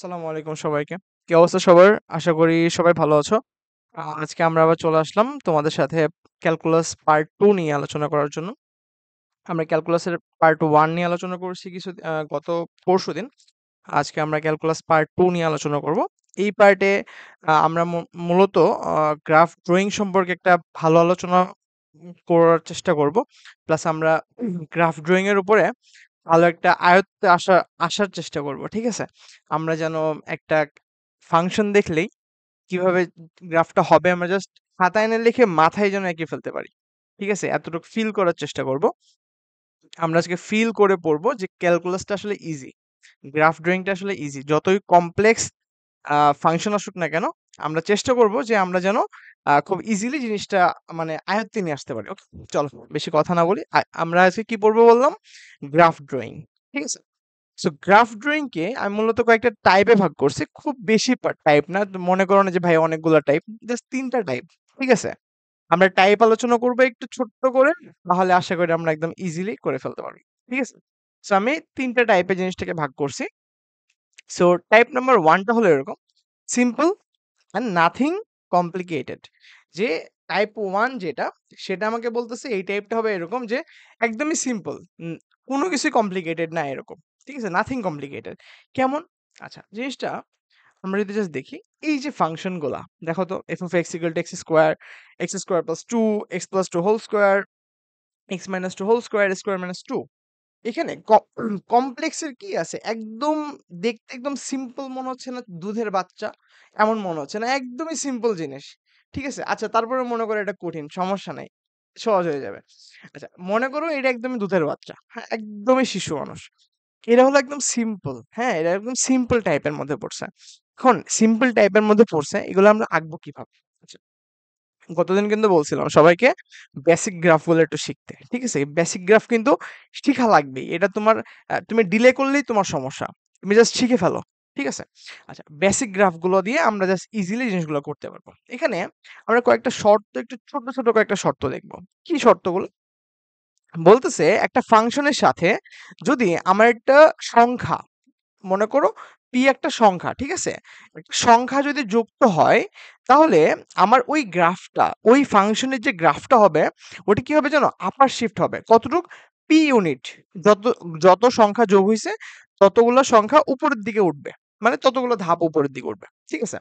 আসসালামু আলাইকুম সবাইকে। কি অবস্থা সবার? আশা করি সবাই ভালো আছো। আজকে আমরা আবার চলে আসলাম তোমাদের সাথে ক্যালকুলাস পার্ট 2 নিয়ে আলোচনা করার জন্য। আমরা ক্যালকুলাসের পার্ট 1 নিয়ে আলোচনা করছি গত পরশুদিন। আজকে আমরা ক্যালকুলাস পার্ট 2 নিয়ে আলোচনা করব। এই পার্টে আমরা মূলত গ্রাফ ড্রয়িং সম্পর্কে একটা ভালো আলোচনা করার চেষ্টা করব। প্লাস আমরা গ্রাফ ড্রয়িং এর উপরে ভালো একটা আয়ত্তে আসার চেষ্টা করব। ঠিক আছে? আমরা যেন একটা ফাংশন দেখলেই কিভাবে গ্রাফটা হবে আমরা জাস্ট খাতায় না লিখে মাথায় যেন এঁকে ফেলতে পারি। ঠিক আছে? এতটুকু ফিল করার চেষ্টা করব। আমরা আজকে ফিল করে পড়বো যে ক্যালকুলাসটা আসলে ইজি। গ্রাফ ড্রয়িংটা আসলে ইজি। যতই কমপ্লেক্স ফাংশন আসুক না কেন, আমরা চেষ্টা করব যে আমরা যেন খুব ইজিলি জিনিসটা মানে আয়ত্তে নিয়ে আসতে পারি। ওকে? চলো বেশি কথা না বলি। আমরা আজকে কি পড়বো বললাম? Graph drawing. ঠিক আছে? সো গ্রাফ ড্রয়িং কে আমি মূলত কয়েকটা টাইপে ভাগ করছি। খুব বেশি টাইপ না। তো মনে করো না যে ভাই অনেকগুলা টাইপ। জাস্ট ৩ টা টাইপ। ঠিক আছে? আমরা টাইপ আলোচনা করব একটু ছোট্ট করে। তাহলে আশা করি আমরা একদম ইজিলি করে ফেলতে পারবো। ঠিক আছে? সো আমি ৩ টা টাইপে জিনিসটাকে ভাগ করছি। সো টাইপ নাম্বার 1 টা হলো এরকম। Simple and nothing complicated. যে টাইপ 1 যেটা সেটা আমাকে বলতেছে এই টাইপটা হবে এরকম যে একদমই সিম্পল। কোনো কিছুই কমপ্লিকেটেড না এরকম। ঠিক আছে? Nothing complicated. কেমন? আচ্ছা জিনিসটা আমরা যদি জাস্ট দেখি এই যে ফাংশন গুলা দেখো তো f of x equal to x square plus two x plus two whole square x minus two whole square minus two এখানে কমপ্লেক্সের কি আছে একদম দেখতে একদম সিম্পল মনে হচ্ছে না দুধের বাচ্চা এমন মনে হচ্ছে না একদমই সিম্পল জিনিস ঠিক আছে আচ্ছা তারপরে মনে করো এটা কঠিন সমস্যা নাই সহজ হয়ে যাবে আচ্ছা মনে করো এটা একদমই দুধের বাচ্চা হ্যাঁ একদমই শিশু মানুষ এরা হলো একদম সিম্পল হ্যাঁ এরা একদম সিম্পল টাইপের মধ্যে পড়ছে এখন সিম্পল টাইপের মধ্যে পড়ছে এগুলো আমরা আঁকবো কিভাবে আচ্ছা, গতদিন কিন্তু বলছিলাম সবাইকে বেসিক গ্রাফ গুলো একটু শিখতে ঠিক আছে বেসিক গ্রাফ কিন্তু শিখা লাগবেই এটা তোমার তুমি ডিলে করলেই তোমার সমস্যা তুমি জাস্ট শিখে ফেলো ঠিক আছে আচ্ছা বেসিক গ্রাফ গুলো দিয়ে আমরা জাস্ট ইজিলি জিনিসগুলো করতে পারবো এখানে আমরা কয়েকটা শর্ত একটু ছোট ছোট কয়েকটা শর্ত দেখবো কি শর্তগুলো বলতেছে একটা ফাংশনের সাথে যদি আমার একটা সংখ্যা মনে করো p একটা সংখ্যা ঠিক আছে একটা সংখ্যা যদি যুক্ত হয় তাহলে আমার ওই গ্রাফটা ওই ফাংশনের যে গ্রাফটা হবে ওটা কি হবে জানো আপার শিফট হবে কতটুক p ইউনিট যত যত সংখ্যা যোগ হয়েছে ততগুলো সংখ্যা উপরের দিকে উঠবে মানে ততগুলো ধাপ উপরের দিকে উঠবে ঠিক আছে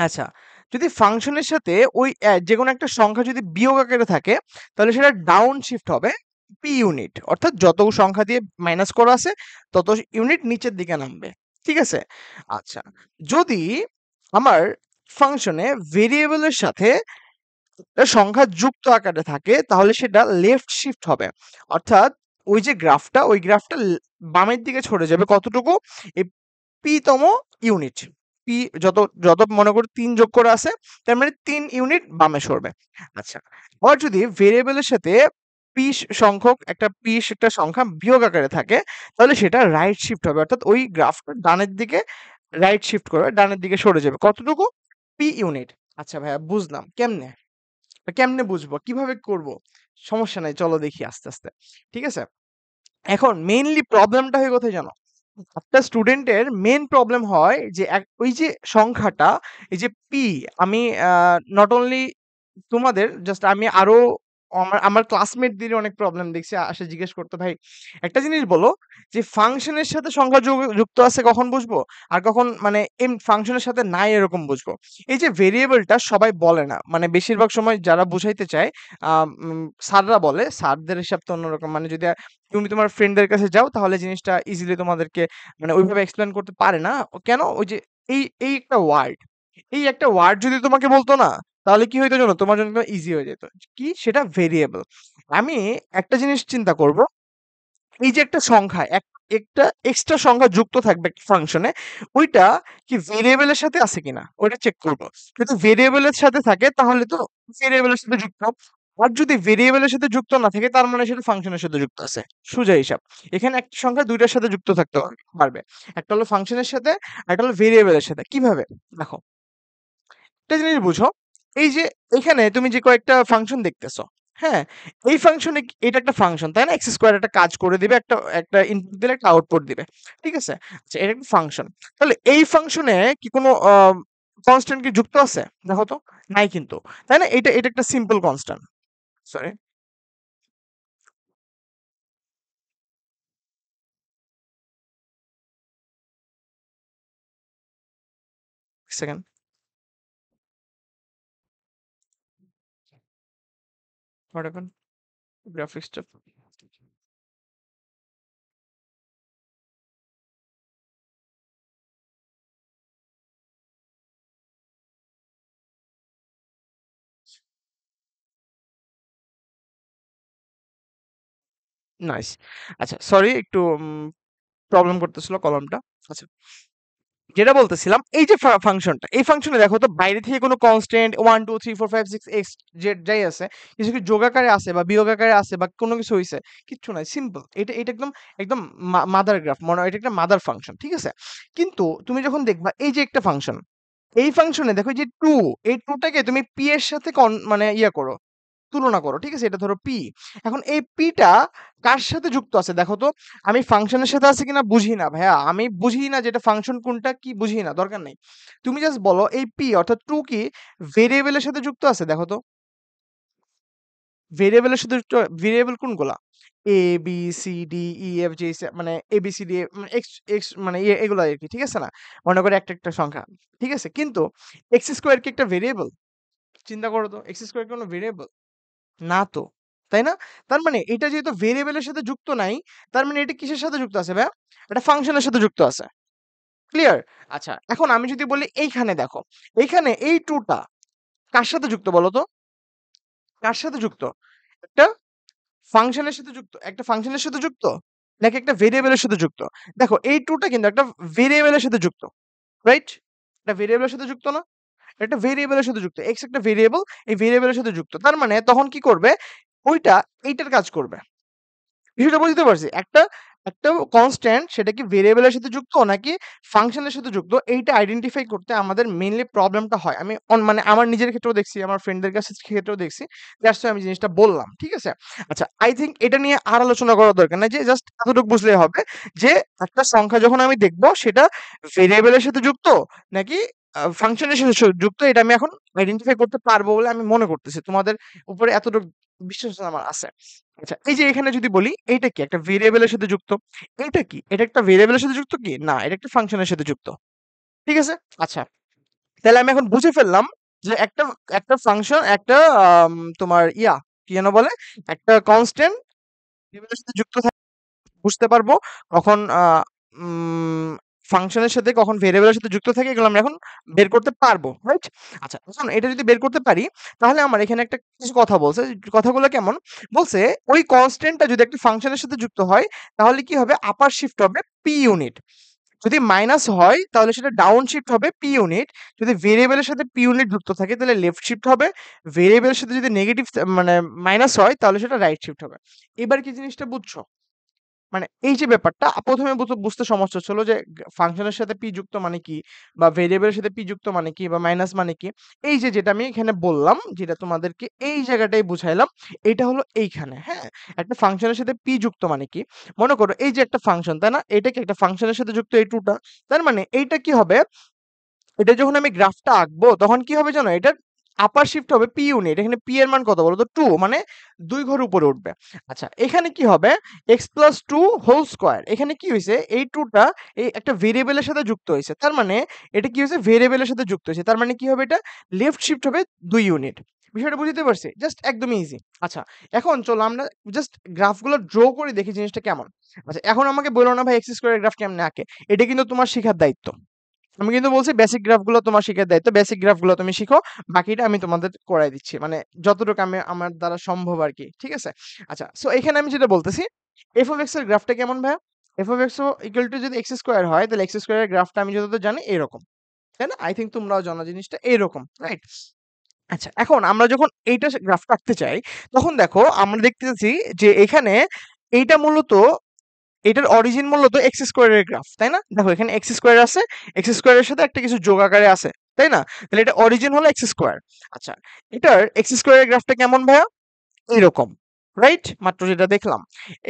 আচ্ছা যদি ফাংশনের সাথে ওই যে কোনো একটা সংখ্যা যদি বিয়োগ আকারে থাকে তাহলে সেটা ডাউন শিফট হবে পি ইউনিট অর্থাৎ যত সংখ্যা দিয়ে মাইনাস করা আছে তত ইউনিট নিচের দিকে নামবে ঠিক আছে আচ্ছা যদি আমার ফাংশনে ভেরিয়েবলের সাথে একটা সংখ্যা যুক্ত আকারে থাকে তাহলে সেটা লেফট শিফট হবে অর্থাৎ ওই গ্রাফটা বামের দিকে সরে যাবে কতটুকু এই পি তম ইউনিট পি যত যত মনে করি ৩ যোগ করে আছে তার মানে ৩ ইউনিট বামে সরবে আচ্ছা আবার যদি ভেরিয়েবলের সাথে একটা সংখ্যা বিয়োগ আকারে থাকে তাহলে সেটা রাইট শিফট হবে অর্থাৎ ওই গ্রাফটা ডানের দিকে রাইট শিফট করবে ডানের দিকে সরে যাবে কতটুকু পি ইউনিট আচ্ছা ভাইয়া বুঝলাম কেমনে বুঝবো কিভাবে করব সমস্যা নাই চলো দেখি আস্তে আস্তে ঠিক আছে এখন মেইনলি প্রবলেমটা হয় কোথায় জানো একটা স্টুডেন্টের মেইন প্রবলেম হয় যে ওই যে সংখ্যাটা এই যে পি আমি নট অনলি তোমাদের জাস্ট আমি আরো আমার আমার ক্লাসমেটদের অনেক প্রবলেম দেখছি আসে জিজ্ঞেস করতে ভাই একটা জিনিস বলো যে ফাংশনের সাথে সংখ্যা যুক্ত আছে কখন বুঝবো আর কখন মানে এম ফাংশনের সাথে নাই এরকম বুঝবো এই যে ভেরিয়েবলটা সবাই বলে না মানে বেশিরভাগ সময় যারা বুঝাইতে চায় স্যাররা বলে স্যারদের হিসাব তো অন্যরকম মানে যদি তুমি তোমার ফ্রেন্ডদের কাছে যাও তাহলে জিনিসটা ইজিলি তোমাদেরকে মানে ওইভাবে এক্সপ্লেন করতে পারে না কেন ওই যে এই একটা ওয়ার্ড এই একটা ওয়ার্ড যদি তোমাকে বলতো না তাহলে কি হইতো জানো তোমার জন্য ইজি হয়ে যেত কি সেটা ভেরিয়েবল আমি একটা জিনিস চিন্তা করব এই যে একটা সংখ্যা একটা এক্সট্রা সংখ্যা যুক্ত থাকবে একটা ফাংশনে ওইটা কি ভেরিয়েবলের সাথে আছে কিনা ওইটা চেক করব যদি ভেরিয়েবলের সাথে থাকে তাহলে তো ভেরিয়েবলের সাথে যুক্ত আর যদি ভেরিয়েবলের সাথে যুক্ত না থাকে তার মানে সেটা ফাংশনের সাথে যুক্ত আছে সোজা হিসাব এখানে একটা সংখ্যা দুইটার সাথে যুক্ত থাকতে পারবে একটা হলো ফাংশনের সাথে আর একটা হলো ভেরিয়েবলের সাথে কিভাবে দেখো একটা জিনিস বুঝো এই যে এখানে তুমি যে কয়েকটা ফাংশন দেখতেছো হ্যাঁ, এই ফাংশনে এটা একটা ফাংশন, তাই না? এক্স স্কোয়ার একটা কাজ করে দিবে, একটা একটা ইনপুট দিলে একটা আউটপুট দিবে। ঠিক আছে? আচ্ছা, এটা একটা ফাংশন। তাহলে এই ফাংশনে কি কোনো কনস্ট্যান্ট কি যুক্ত আছে? দেখো তো। নাই কিন্তু। তাই না? এটা একটা simple constant. Sorry, second. What happen? গ্রাফিক্সটা নাইস। আচ্ছা, সরি একটু প্রবলেম করতেছিল কলমটা। আচ্ছা, যেটা বলতেছিলাম এই যে ফাংশনটা, এই ফাংশনে দেখো তো বাইরে থেকে কোনো কনস্ট্যান্ট 1 2 3 4 5 6 এক্স জেড যাই আছে, কিছু কি যোগ আকারে আছে বা বিয়োগ আকারে আছে বা কোনো কিছু হইছে? কিচ্ছু নাই, সিম্পল। এটা একদম একদম মাদার গ্রাফ, মনে হয় এটা একটা মাদার ফাংশন। ঠিক আছে? কিন্তু তুমি যখন দেখবা এই যে একটা ফাংশন, এই ফাংশনে দেখো এই যে 2, এই 2 টাকে তুমি p এর সাথে মানে ইয়া করো, তুলনা করো। ঠিক আছে? এটা ধরো p। এখন এই p টা কার সাথে যুক্ত আছে দেখো তো। আমি ফাংশনের সাথে আছে কিনা বুঝি না ভাইয়া, আমি বুঝি না যেটা ফাংশন কোনটা কি বুঝি না, দরকার নাই। তুমি জাস্ট বলো এই p অর্থাৎ 2 কি ভেরিয়েবলের সাথে যুক্ত আছে দেখো তো। ভেরিয়েবলের সাথে যুক্ত, ভেরিয়েবল কোনগুলা? a b c d e f g মানে a b c d মানে x x মানে এগুলো আর কি। ঠিক আছে না? মনে করে একটা একটা সংখ্যা। ঠিক আছে? কিন্তু x স্কয়ার কি একটা ভেরিয়েবল? চিন্তা করো তো, x স্কয়ার কি কোনো ভেরিয়েবল? না তো। তাই না? তার মানে এটা যেহেতু ভেরিয়েবলের সাথে যুক্ত নাই, তার মানে এটা কিসের সাথে যুক্ত আছে ভাইয়া? এটা ফাংশনের সাথে যুক্ত আছে। ক্লিয়ার? আচ্ছা, এখন আমি যদি বলি এইখানে দেখো, এইখানে এই 2 টা কার সাথে যুক্ত বলো তো? কার সাথে যুক্ত? একটা ফাংশনের সাথে যুক্ত, একটা ফাংশনের সাথে যুক্ত? নাকি একটা ভেরিয়েবলের সাথে যুক্ত? দেখো এই 2 টা কিন্তু একটা ভেরিয়েবলের সাথে যুক্ত। রাইট? এটা ভেরিয়েবলের সাথে যুক্ত না? এটা ভেরিয়েবলের সাথে যুক্ত। x একটা ভেরিয়েবল, এই ভেরিয়েবলের সাথে যুক্ত। তার মানে তখন কি করবে? ওইটা এইটার কাজ করবে। বিষয়টা বুঝতে পারছি। একটা একটা কনস্ট্যান্ট সেটা কি ভেরিয়েবলের সাথে যুক্ত নাকি ফাংশনের সাথে যুক্ত, এইটা আইডেন্টিফাই করতে আমাদের মেইনলি প্রবলেমটা হয়। আমি মানে আমার নিজের ক্ষেত্রেও দেখছি, আমার ফ্রেন্ডদের কাছে ক্ষেত্রেও দেখছি। দ্যাটস হোয়াই আমি জিনিসটা বললাম। ঠিক আছে? আচ্ছা, আই থিংক এটা নিয়ে আর আলোচনা করার দরকার নাই, যে জাস্ট এতটুকু বুঝলেই হবে যে একটা সংখ্যা যখন আমি দেখব সেটা ভেরিয়েবলের সাথে যুক্ত নাকি ফাংশনের সাথে যুক্ত, এটা আমি এখন আইডেন্টিফাই করতে পারবো বলে আমি মনে করতেছি। তোমাদের উপরে এতটুকু বিশ্বাস আমার আছে। আচ্ছা, এই যে এখানে যদি বলি এইটা কি একটা ভেরিয়েবলের সাথে যুক্ত? এইটা কি? এটা একটা ভেরিয়েবলের সাথে যুক্ত কি? না, এটা একটা ফাংশনের সাথে যুক্ত। ঠিক আছে? আচ্ছা, তাহলে আমি এখন বুঝে ফেললাম যে একটা একটা ফাংশন একটা তোমার কি যেন বলে? একটা কনস্ট্যান্ট ভেরিয়েবলের সাথে যুক্ত বুঝতে পারবো কখন ফাংশনের সাথে কখন ভেরিয়েবলের সাথে যুক্ত থাকে, এগুলো আমরা এখন বের করতে পারবো। রাইট? আচ্ছা, এখন এটা যদি বের করতে পারি তাহলে আমার এখানে একটা কিছু কথা বলছে। কথাগুলো কেমন? বলছে ওই কনস্ট্যান্টটা যদি একটা ফাংশনের সাথে যুক্ত হয় তাহলে কি হবে? আপার শিফট হবে পি ইউনিট। যদি মাইনাস হয় তাহলে সেটা ডাউন শিফট হবে পি ইউনিট। যদি ভেরিয়েবলের সাথে পি ইউনিট যুক্ত থাকে তাহলে লেফট শিফট হবে। ভেরিয়েবলের সাথে যদি নেগেটিভ মানে মাইনাস হয় তাহলে সেটা রাইট শিফট হবে। এবার কি জিনিসটা বুঝছো? মানে এই যে ব্যাপারটা ১ম এ বুঝতে সমস্যা হচ্ছিল যে ফাংশনের সাথে p যুক্ত মানে কি? বা ভেরিয়েবলের সাথে p যুক্ত মানে কি? বা মাইনাস মানে কি? এই যে যেটা আমি এখানে বললাম, যেটা তোমাদেরকে এই জায়গাটায় বুঝাইলাম, এটা হলো এইখানে, হ্যাঁ? একটা ফাংশনের সাথে p যুক্ত মানে কি? মনে করো এই যে একটা ফাংশন, তাই না? এটা কি একটা ফাংশনের সাথে যুক্ত এই 2 টা। তার মানে এইটা কি হবে? এটা যখন আমি গ্রাফটা আঁকবো তখন কি হবে জানো? এটার আপার শিফট হবে পি ইউনিট। এখানে পি এর মান কত বলো তো? 2, মানে 2 ঘর উপরে উঠবে। আচ্ছা, এখানে কি হবে? x plus 2 whole square. এখানে কি হইছে? এই 2 টা এই একটা ভেরিয়েবলের সাথে যুক্ত হইছে। তার মানে এটা কি হইছে? ভেরিয়েবলের সাথে যুক্ত হইছে। তার মানে কি হবে এটা? লেফট শিফট হবে 2 ইউনিট। বিষয়টা বুঝতে পারছি? জাস্ট একদমই ইজি। আচ্ছা, এখন চলো আমরা জাস্ট গ্রাফগুলো ড্র করে দেখি জিনিসটা কেমন। আচ্ছা, এখন আমাকে বলো না ভাই এক্স স্কয়ারের গ্রাফ কেমনে আঁকে? এটা কিন্তু তোমার শিখার দায়িত্ব। আমি কিন্তু বলছি বেসিক গ্রাফগুলো তোমার শিখার দায়িত্ব। বেসিক গ্রাফগুলো তুমি শিখো। বাকিটা আমি তোমাদের করায় দিচ্ছি। মানে যতটুকু আমি আমার দ্বারা সম্ভব আরকি। ঠিক আছে? আচ্ছা, সো এখানে আমি যেটা বলতেছি, f of x এর গ্রাফটা কেমন ভাইয়া? f of x ও ইকুয়াল টু যদি x স্কয়ার হয় তাহলে x স্কয়ারের গ্রাফটা আমি যতদূর জানি এরকম। তাই না? আই থিংক তোমরাও জানো জিনিসটা এরকম। রাইট? আচ্ছা, এখন আমরা যখন এইটা গ্রাফটা আঁকতে চাই তখন দেখো আমরা দেখতেছি যে এখানে এইটা মূলত এটার অরিজিন মূলত এক্স স্কোয়ারের গ্রাফ, তাই না? দেখো এখানে এক্স স্কোয়ার আছে, এক্স স্কোয়ারের সাথে একটা কিছু যোগ আকারে আছে, তাই না? তাহলে এটা অরিজিন হলো এক্স স্কোয়ার। আচ্ছা, এটার এক্স স্কোয়ারের গ্রাফটা কেমন ভাইয়া? এইরকম, রাইট? মাত্র যেটা দেখলাম।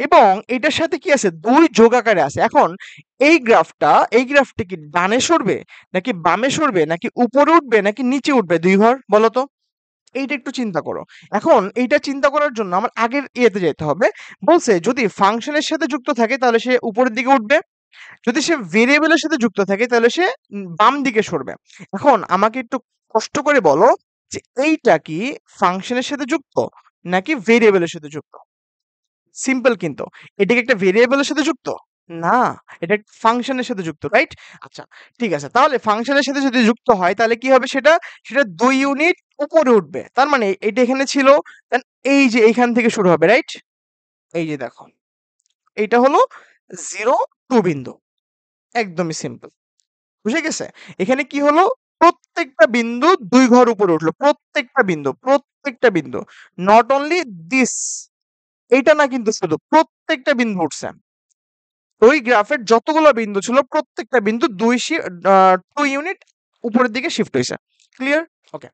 এবং এটার সাথে কি আছে, 2 যোগ আকারে আছে। এখন এই গ্রাফটা কি ডানে সরবে নাকি বামে সরবে নাকি উপরে উঠবে নাকি নিচে উঠবে 2 ঘর বলো তো? এইটা একটু চিন্তা করো। এখন এইটা চিন্তা করার জন্য আমার আগের ইয়েতে যেতে হবে। বলছে যদি ফাংশনের সাথে যুক্ত থাকে তাহলে সে উপরের দিকে উঠবে। যদি সে ভেরিয়েবলের সাথে যুক্ত থাকে তাহলে সে বাম দিকে সরবে। এখন আমাকে একটু কষ্ট করে বলো যে এইটা কি ফাংশনের সাথে যুক্ত নাকি ভেরিয়েবলের সাথে যুক্ত? সিম্পল কিন্তু। এটা কি একটা ভেরিয়েবলের সাথে যুক্ত? না, এটা একটা ফাংশনের সাথে যুক্ত, রাইট? আচ্ছা, ঠিক আছে। তাহলে ফাংশনের সাথে যদি যুক্ত হয় তাহলে কি হবে সেটা? সেটা 2 ইউনিট উপরে উঠবে। তার মানে এটা এখানে ছিল, দেন এই যে এইখান থেকে শুরু হবে, রাইট? এই যে দেখো। এইটা হলো 0, 2 বিন্দু। একদমই সিম্পল। বুঝে গেছে? এখানে কি হলো? প্রত্যেকটা বিন্দু 2 ঘর উপরে উঠলো। প্রত্যেকটা বিন্দু। Not only this. এইটা না কিন্তু শুধু, প্রত্যেকটা বিন্দু উঠছে। ওই গ্রাফের যতগুলো বিন্দু ছিল প্রত্যেকটা বিন্দু 2 ইউনিট উপরের দিকে শিফট হইছে। ক্লিয়ার? ওকে।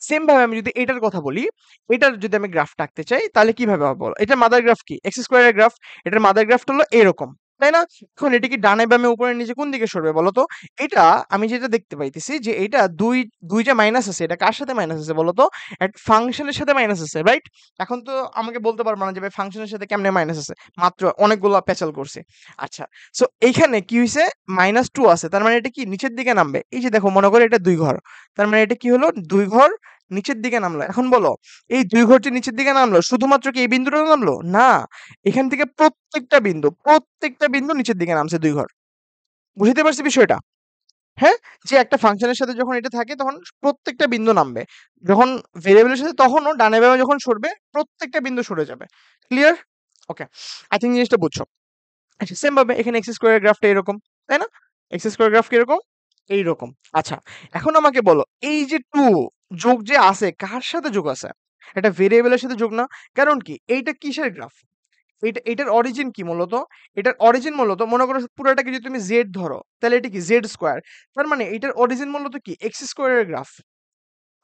সেম ভাবে আমি যদি এটার কথা বলি, এটার যদি আমি গ্রাফ আঁকতে চাই তাহলে কিভাবে হবে বলো? এটার মাদার গ্রাফ কি? এক্স স্কয়ারের গ্রাফ। এটার মাদার গ্রাফটা হলো এরকম। তাই না? এখন এটা কি ডানে বামে উপরে নিচে কোন দিকে সরবে বলো তো? এটা আমি যেটা দেখতে পাইতেছি যে এটা 2 যে মাইনাস আছে এটা কার সাথে মাইনাস আছে বলো তো? একটা ফাংশনের সাথে মাইনাস আছে, রাইট? এখন তো আমাকে বলতে পারবা না যে ভাই ফাংশনের সাথে কেমনে মাইনাস আছে? মাত্র অনেকগুলো পেঁচাল করছি। আচ্ছা। সো এইখানে কি হইছে? -2 আছে। তার মানে এটা কি নিচের দিকে নামবে। এই যে দেখো মনে করো এটা 2 ঘর। তার মানে এটা কি হলো? 2 ঘর নিচের দিকে নামলো। এখন বলো এই 2 ঘর যে নিচের দিকে নামলো শুধুমাত্র কি এই বিন্দুটা নামলো? না। এখান থেকে প্রত্যেকটা বিন্দু নিচের দিকে নামছে 2 ঘর। বুঝতে পারছি বিষয়টা? হ্যাঁ? যে একটা ফাংশনের সাথে যখন এটা থাকে তখন প্রত্যেকটা বিন্দু নামবে। যখন ভেরিয়েবলের সাথে তখনও ডানে বামে যখন সরবে প্রত্যেকটা বিন্দু সরে যাবে। ক্লিয়ার? ওকে। আই থিংক জিনিসটা বুঝছো। আচ্ছা, সেম ভাবে এখানে এক্স স্কয়ার গ্রাফটা এরকম, তাই না? এক্স স্কয়ার গ্রাফ কিরকম? এইরকম। আচ্ছা, এখন আমাকে বলো এই যে 2 যোগ যে আছে কার সাথে যোগ আছে? এটা ভেরিয়েবলের সাথে যোগ না? কারণ কি? এইটা কিসের গ্রাফ? এটার অরিজিন কি মূলত? এটার অরিজিন মূলত মনে করো পুরাটাকে যদি তুমি z ধরো, তাহলে এটা কি z স্কয়ার। তার মানে এটার অরিজিন মূলত কি? x স্কয়ারের গ্রাফ।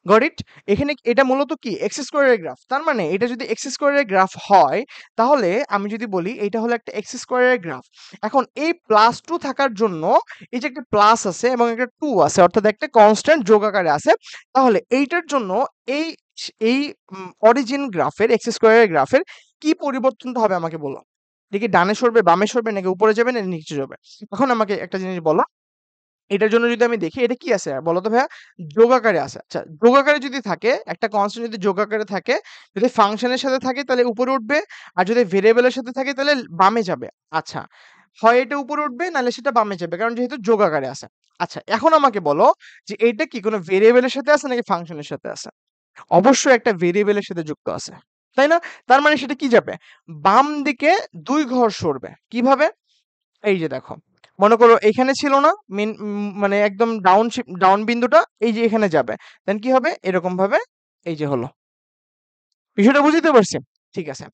Got it? এখানে এটা মূলত কি? এক্স স্কয়ারের গ্রাফ। তার মানে এটা যদি এক্স স্কয়ারের গ্রাফ হয়, তাহলে আমি যদি বলি এটা হলো একটা এক্স স্কয়ারের গ্রাফ। এখন এই +2 থাকার জন্য এই যে একটা প্লাস আছে এবং একটা 2 আছে অর্থাৎ একটা কনস্ট্যান্ট যোগ আকারে আছে। তাহলে এইটার জন্য এই এই অরিজিন গ্রাফের এক্স স্কয়ারের গ্রাফের কি পরিবর্তনটা হবে আমাকে বলো? এটা কি ডানে সরবে, বামে সরবে নাকি উপরে যাবে না নিচে যাবে? এখন আমাকে একটা জিনিস বলো। এটার জন্য যদি আমি দেখি এটা কি আছে বলো তো ভাইয়া? যোগ আকারে আছে। আচ্ছা, যোগ আকারে যদি থাকে, একটা কনস্ট্যান্ট যদি যোগ আকারে থাকে, যদি ফাংশনের সাথে থাকে তাহলে উপরে উঠবে, আর যদি ভেরিয়েবলের সাথে থাকে তাহলে বামে যাবে। আচ্ছা, হয় এটা উপরে উঠবে নাহলে সেটা বামে যাবে কারণ যেহেতু যোগ আকারে আছে। আচ্ছা, এখন আমাকে বলো যে এইটা কি কোনো ভেরিয়েবলের সাথে আছে নাকি ফাংশনের সাথে আছে? অবশ্যই একটা ভেরিয়েবলের সাথে যুক্ত আছে। তাই না? তার মানে সেটা কি যাবে? বাম দিকে ২ ঘর সরবে। কিভাবে? এই যে দেখো। মনে করো এখানে ছিল না মানে একদম ডাউন বিন্দুটা এই যে এখানে যাবে। দেন কি হবে? এরকম ভাবে এই যে হলো। বিষয়টা বুঝতে পারছি? ঠিক আছে।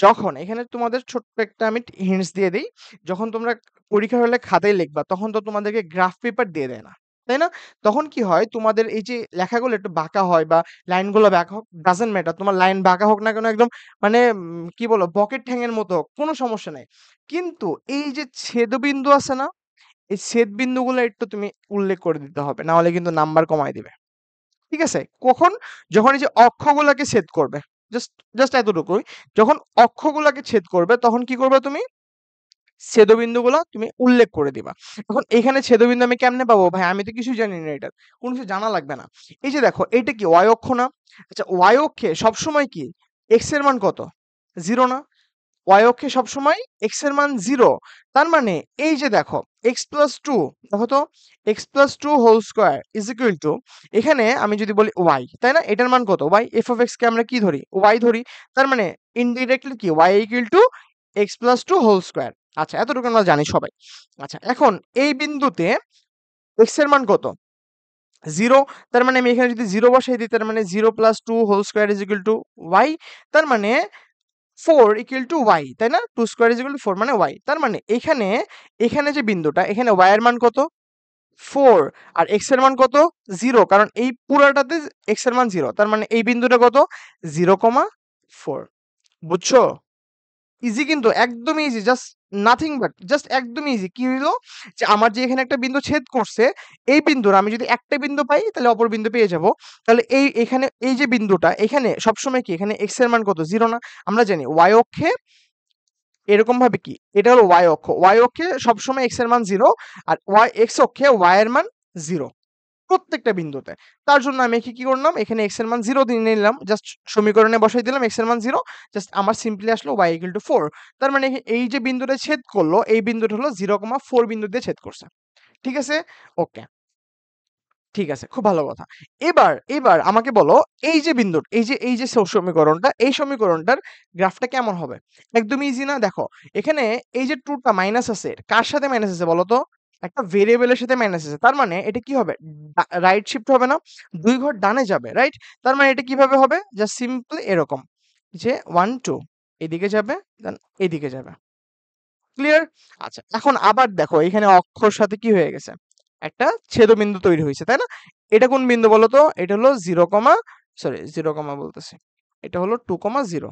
যখন এখানে তোমাদের ছোট্ট একটা আমি হিন্টস দিয়ে দেই। যখন তোমরা পরীক্ষার হলে খাতায় লিখবা তখন তো তোমাদেরকে গ্রাফ পেপার দিয়ে দেয় না। তাই না? তখন কি হয় তোমাদের এই যে লেখাগুলো একটু বাঁকা হয় বা লাইনগুলো বাঁকা হোক ডাজন্ট ম্যাটার। তোমার লাইন বাঁকা হোক না কেন একদম মানে কি বলবো বকেট ঠ্যাঙের মতো হোক, কোনো সমস্যা নাই। কিন্তু এই যে ছেদবিন্দু আছে না? এই ছেদবিন্দুগুলো একটু তুমি উল্লেখ করে দিতে হবে। না হলে কিন্তু নাম্বার কমায় দিবে। ঠিক আছে? কখন? যখন এই যে অক্ষগুলাকে ছেদ করবে। জাস্ট জাস্ট এতটুকুই। যখন অক্ষগুলাকে ছেদ করবে তখন কি করবে তুমি? ছেদবিন্দুগুলা তুমি উল্লেখ করে দিবা। এখন এখানে ছেদবিন্দু আমি কেমনে পাবো? ভাই আমি তো কিছুই জানি না এটার। কোন কিছু জানা লাগবে না। এই যে দেখো এইটা কি y অক্ষ না? আচ্ছা y অক্ষে সবসময় কি x এর মান কত? 0 না? y অক্ষে সবসময় x এর মান 0। তার মানে এই যে দেখো x + 2 দেখো তো x + 2 whole square is equal to এখানে আমি যদি বলি y, তাই না? এটার মান কত? y f of x কে আমরা কি ধরি? y ধরি। তার মানে ইনডিরেক্টলি কি y equal to x + 2 whole square. আচ্ছা, এতটুকু আমরা জানি সবাই। আচ্ছা, এখন এই বিন্দুতে x এর মান কত? 0। তার মানে আমি এখানে যদি 0 বসাই দিই তার মানে 0 + 2 whole square is equal to y। তার মানে 4 equal to y, তাই না? 2 square is equal to 4 মানে y। তার মানে এখানে যে বিন্দুটা এখানে y এর মান কত? 4 আর x এর মান কত? 0 কারণ এই পুরাটাতে x এর মান 0। তার মানে এই বিন্দুটা কত? 0, 4। বুঝছো? ইজি কিন্তু, একদমই easy, just nothing but just একদমই ইজি। কি হইলো যে আমার যে এখানে একটা বিন্দু ছেদ করছে, এই বিন্দুর আমি যদি একটা বিন্দু পাই তাহলে অপর বিন্দু পেয়ে যাব। তাহলে এখানে এই যে বিন্দুটা এখানে সবসময় কি এখানে x এর মান কত? 0 না? আমরা জানি y অক্ষে এরকম ভাবে কি, এটা হলো y অক্ষ, y অক্ষে সবসময় x এর মান 0, আর x অক্ষে y এর মান 0 প্রত্যেকটা বিন্দুতে। তার জন্য আমি কি করলাম, এখানে x এর মান 0 দিয়ে নিলাম, জাস্ট সমীকরণে বসাই দিলাম x এর মান 0, জাস্ট আমার সিম্পলি আসলো y = 4। তার মানে এই যে বিন্দুটা ছেদ করলো এই বিন্দুটা হলো 0,4 বিন্দু দিয়ে ছেদ করছে। ঠিক আছে? ওকে, ঠিক আছে, খুব ভালো কথা। এবার আমাকে বলো, এই যে বিন্দুর এই যে সমীকরণটা, এই সমীকরণটার গ্রাফটা কেমন হবে? একদম ইজি না? দেখো, এখানে এই যে 2 টা মাইনাস আছে, কার সাথে মাইনাস আছে বলো তো? একটা ভেরিয়েবলের সাথে মাইনাস আছে। তার মানে এটা কি হবে? রাইট শিফট হবে না? 2 ঘর ডানে যাবে, রাইট? তার মানে এটা কিভাবে হবে? জাস্ট সিম্পলি এরকম যে 1 2 এদিকে যাবে, দেন এদিকে যাবে। ক্লিয়ার? আচ্ছা, এখন আবার দেখো এখানে অক্ষর সাথে কি হয়ে গেছে? একটা ছেদবিন্দু তৈরি হয়েছে, তাই না? এটা কোন বিন্দু বলো তো? এটা হলো 0, সরি 0, বলতেছি। এটা হলো 2,0।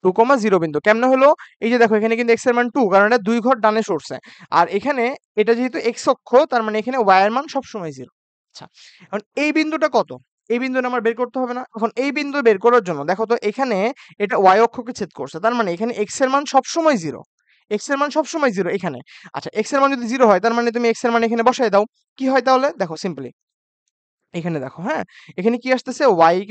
2,0 বিন্দু। কেমনে হলো? এই যে দেখো এখানে কিন্তু x এর মান 2, কারণ এটা 2 ঘর ডানে সরছে। আর এখানে এটা যেহেতু x অক্ষ, তার মানে এখানে y এর মান সবসময় 0। আচ্ছা, এখন এই বিন্দুটা কত? এই বিন্দুটা আমার বের করতে হবে না? এখন এই বিন্দু বের করার জন্য দেখো তো এখানে এটা y অক্ষকে ছেদ করছে। তার মানে এখানে x এর মান সবসময় 0। x এর মান সবসময় 0 এখানে। আচ্ছা, x এর মান যদি 0 হয় তার মানে তুমি x এর মান এখানে বসায় দাও। কি হয় তাহলে? দেখো সিম্পলি এখানে দেখো, হ্যাঁ? এখানে কি আসতেছে? y =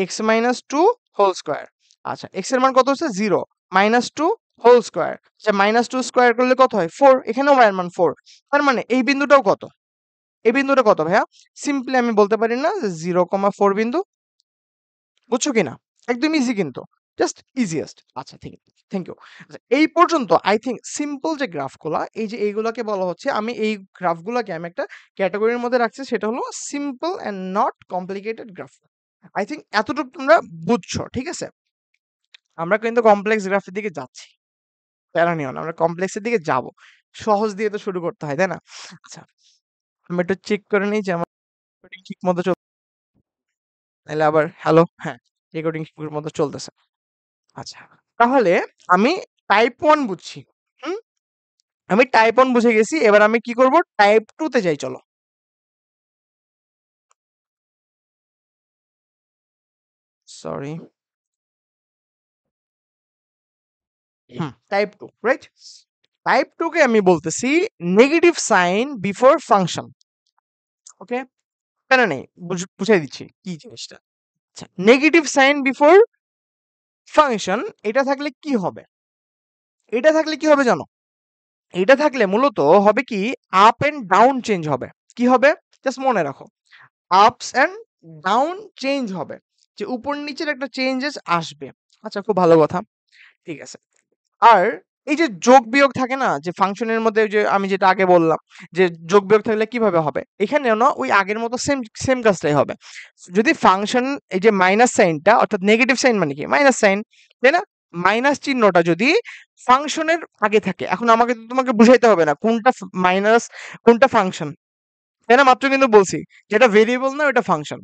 x - 2 whole square. আচ্ছা, x এর মান কত হচ্ছে? 0 - 2 হোল স্কয়ার। আচ্ছা, -2 স্কয়ার করলে কত হয়? 4। এখানেও y এর মান 4। তার মানে এই বিন্দুটাও কত? এই বিন্দুটা কত ভাইয়া? সিম্পলি আমি বলতে পারি না যে 0,4 বিন্দু? বুঝছো কিনা? একদম ইজি কিন্তু। Just easiest. আচ্ছা, ঠিক আছে। Thank you. আচ্ছা, এই পর্যন্ত আই থিংক সিম্পল যে গ্রাফগুলা, এই যে এইগুলাকে বলা হচ্ছে, আমি এই গ্রাফগুলাকে আমি একটা ক্যাটেগরির মধ্যে রাখছি, সেটা হলো simple and not complicated graph. I think এতটুকু তোমরা বুঝছো, ঠিক আছে? আমরা কিন্তু কমপ্লেক্স গ্রাফের দিকে যাচ্ছি। প্যারা নিও না, আমরা কমপ্লেক্সের দিকে যাবো। সহজ দিয়ে তো শুরু করতে হয়, তাই না? আচ্ছা, আমি একটু চেক করে নিই যে আমার রেকর্ডিং ঠিক মতো নাইলে আবার হ্যালো, হ্যাঁ, রেকর্ডিং ঠিক মতো চলতেছে। আচ্ছা, তাহলে আমি টাইপ 1 বুঝছি। হুম? আমি টাইপ 1 বুঝে গেছি। এবার আমি কি করব? টাইপ 2 তে যাই চলো। সরি। Type 2, right? টাইপ 2 কে আমি বলতেছি নেগেটিভ সাইন বিফোর ফাংশন। ওকে? প্যারা নেই। বুঝাই দিচ্ছি কি জিনিসটা। আচ্ছা, নেগেটিভ সাইন বিফোর ফাংশন, এটা থাকলে কি হবে? এটা থাকলে কি হবে জানো? এটা থাকলে মূলত হবে কি, আপ এন্ড ডাউন চেঞ্জ হবে। কি হবে? জাস্ট মনে রাখো। আপস অ্যান্ড ডাউন চেঞ্জ হবে। যে উপর নিচের একটা চেঞ্জেস আসবে। আচ্ছা, খুব ভালো কথা। ঠিক আছে। আর এই যে যোগ বিয়োগ থাকে না? যে ফাংশনের মধ্যে যে আমি যেটা আগে বললাম যে যোগ বিয়োগ থাকলে কিভাবে হবে? এখানেও না ওই আগের মতো সেম সেম কাজটাই হবে। যদি ফাংশন এই যে মাইনাস সাইনটা, অর্থাৎ নেগেটিভ সাইন মানে কি? মাইনাস সাইন, তাই না? মাইনাস চিহ্নটা যদি ফাংশনের আগে থাকে, এখন আমাকে তো তোমাকে বুঝাইতে হবে না কোনটা মাইনাস কোনটা ফাংশন, তাই না? মাত্র কিন্তু বলছি যে এটা ভেরিয়েবল না, এটা ফাংশন।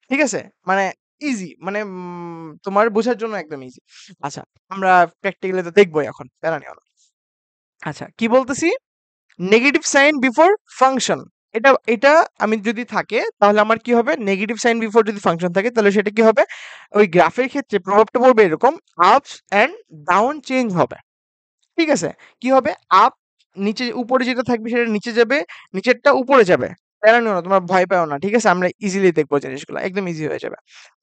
ঠিক আছে? মানে ইজি, মানে তোমার বোঝার জন্য একদম ইজি। আচ্ছা, আমরা প্র্যাকটিক্যালি তো দেখবোই এখন। প্যারা নিও না। আচ্ছা, কি বলতেছি? Negative sign before function. এটা আমি যদি থাকে তাহলে আমার কি হবে? নেগেটিভ সাইন বিফোর যদি ফাংশন থাকে তাহলে সেটা কি হবে? ওই গ্রাফের ক্ষেত্রে প্রভাবটা পড়বে এরকম, আপস অ্যান্ড ডাউন চেঞ্জ হবে। ঠিক আছে? কি হবে? আপ, নিচে উপরে যেটা থাকবে সেটা নিচে যাবে, নিচেরটা উপরে যাবে। প্যারা নিও না, তোমরা ভয় পাও না। ঠিক আছে? আমরা ইজিলি দেখবো জিনিসগুলো। একদম ইজি হয়ে যাবে।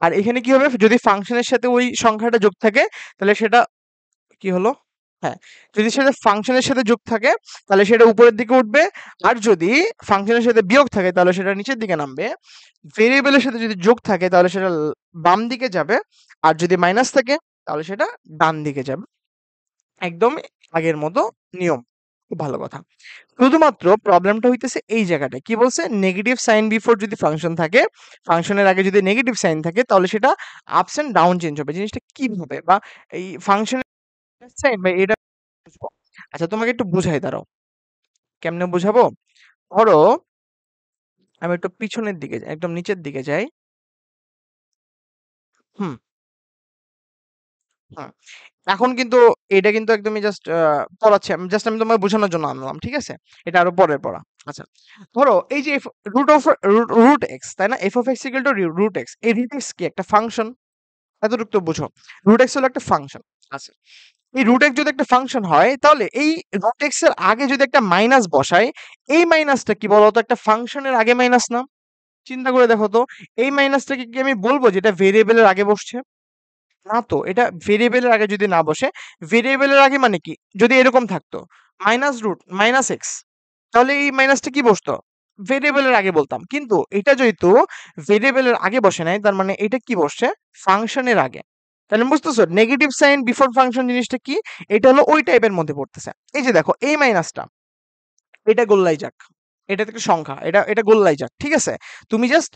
আর এখানে কি হবে? যদি ফাংশনের সাথে ওই সংখ্যাটা যোগ থাকে তাহলে সেটা কি হলো? হ্যাঁ, যদি সেটা ফাংশনের সাথে যোগ থাকে তাহলে সেটা উপরের দিকে উঠবে। আর যদি ফাংশনের সাথে বিয়োগ থাকে তাহলে সেটা নিচের দিকে নামবে। ভেরিয়েবলের সাথে যদি যোগ থাকে তাহলে সেটা বাম দিকে যাবে। আর যদি মাইনাস থাকে তাহলে সেটা ডান দিকে যাবে। একদম আগের মতো নিয়ম। খুব ভালো কথা। শুধুমাত্র প্রবলেমটা হইতেছে এই জায়গাটায়। কি বলছে? নেগেটিভ সাইন বিফোর যদি ফাংশন থাকে, ফাংশনের আগে যদি নেগেটিভ সাইন থাকে তাহলে সেটা আপস অ্যান্ড ডাউন চেঞ্জ হবে। জিনিসটা কিভাবে, বা এই ফাংশনের সাইন বা এটা বুঝবো। আচ্ছা, তোমাকে একটু বুঝাই দাঁড়াও। কেমনে বুঝাবো? ধরো আমি একটু পিছনের দিকে যাই, একদম নিচের দিকে যাই। হুম, হুম। এখন কিন্তু এটা কিন্তু একদমই জাস্ট পড়াচ্ছি আমি, জাস্ট আমি তোমাকে বোঝানোর জন্য আনলাম, ঠিক আছে? এটা আরো পরের পড়া। আচ্ছা, ধরো এই যে রুট অফ রুট এক্স, তাই না? F of x equal to root x, এই রুট এক্স কি একটা ফাংশন? এতটুকু তো বুঝো। রুট এক্স হলো একটা ফাংশন। আচ্ছা, এই রুট এক্স যদি একটা ফাংশন হয়, তাহলে এই রুট এক্স এর আগে যদি একটা মাইনাস বসাই, এই মাইনাসটা কি বলতো? একটা ফাংশনের আগে মাইনাস না? চিন্তা করে দেখো তো, এই মাইনাসটাকে কি আমি বলবো যেটা ভেরিয়েবলের আগে বসছে? না তো, এটা ভেরিয়েবলের আগে যদি না বসে, ভেরিয়েবলের আগে মানে কি? যদি এরকম থাকতো মাইনাস রুট মাইনাস এক্স, তাহলে এই মাইনাসটা কি বসতো? ভেরিয়েবলের আগে বলতাম। কিন্তু এটা যেহেতু ভেরিয়েবলের আগে বসে নাই, তার মানে এটা কি বসছে? ফাংশনের আগে। তাহলে বুঝতেছো নেগেটিভ সাইন বিফোর ফাংশন জিনিসটা কি? এটা হলো ওই টাইপের মধ্যে পড়তেছে। এই যে দেখো এই মাইনাসটা, এটা গোল্লাই যাক, এটা থেকে সংখ্যা, এটা এটা গোল্লাই যাক, ঠিক আছে? তুমি জাস্ট,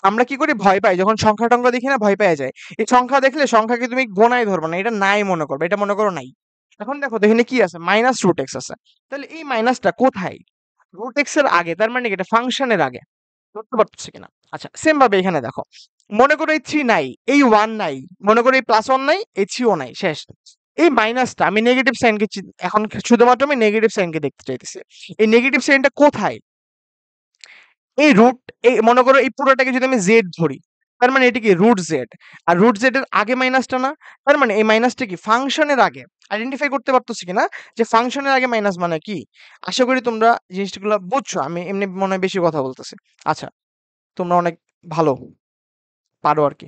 আমরা কি করি ভয় পাই যখন সংখ্যা টংখ্যা দেখি না, ভয় পেয়ে যায়। এই সংখ্যা দেখলে সংখ্যাকে তুমি গোনায় ধরবে না, এটা নাই মনে করবে, এটা মনে করো নাই। এখন দেখো তো এখানে কি আছে? মাইনাস রুট এক্স আছে। তাহলে এই মাইনাসটা কোথায়? রুট এক্স এর আগে, তার মানে কি এটা ফাংশনের আগে। ধরতে পারতেছি কিনা? আচ্ছা, সেম ভাবে এখানে দেখো, মনে করো এই থ্রি নাই, এই ওয়ান নাই, মনে করো এই প্লাস ওয়ান নাই, এই থ্রিও নাই, শেষ। এই মাইনাসটা আমি নেগেটিভ সাইনকে, এখন শুধুমাত্র আমি নেগেটিভ সাইনকে দেখতে চাইতেছি। এই নেগেটিভ সাইনটা কোথায়? এই রুট, এই মনে করো এই পুরোটাকে যদি আমি জেড ধরি, তার মানে এটা কি রুট জেড। আর রুট জেড এর আগে মাইনাসটা না? তার মানে এই মাইনাসটা কি ফাংশনের আগে? আইডেন্টিফাই করতে পারতেছি কিনা যে ফাংশনের আগে মাইনাস মানে কি? আশা করি তোমরা জিনিসগুলো বুঝছো, আমি এমনি মনে হয় বেশি কথা বলতেছি। আচ্ছা, তোমরা অনেক ভালো পারো আর কি।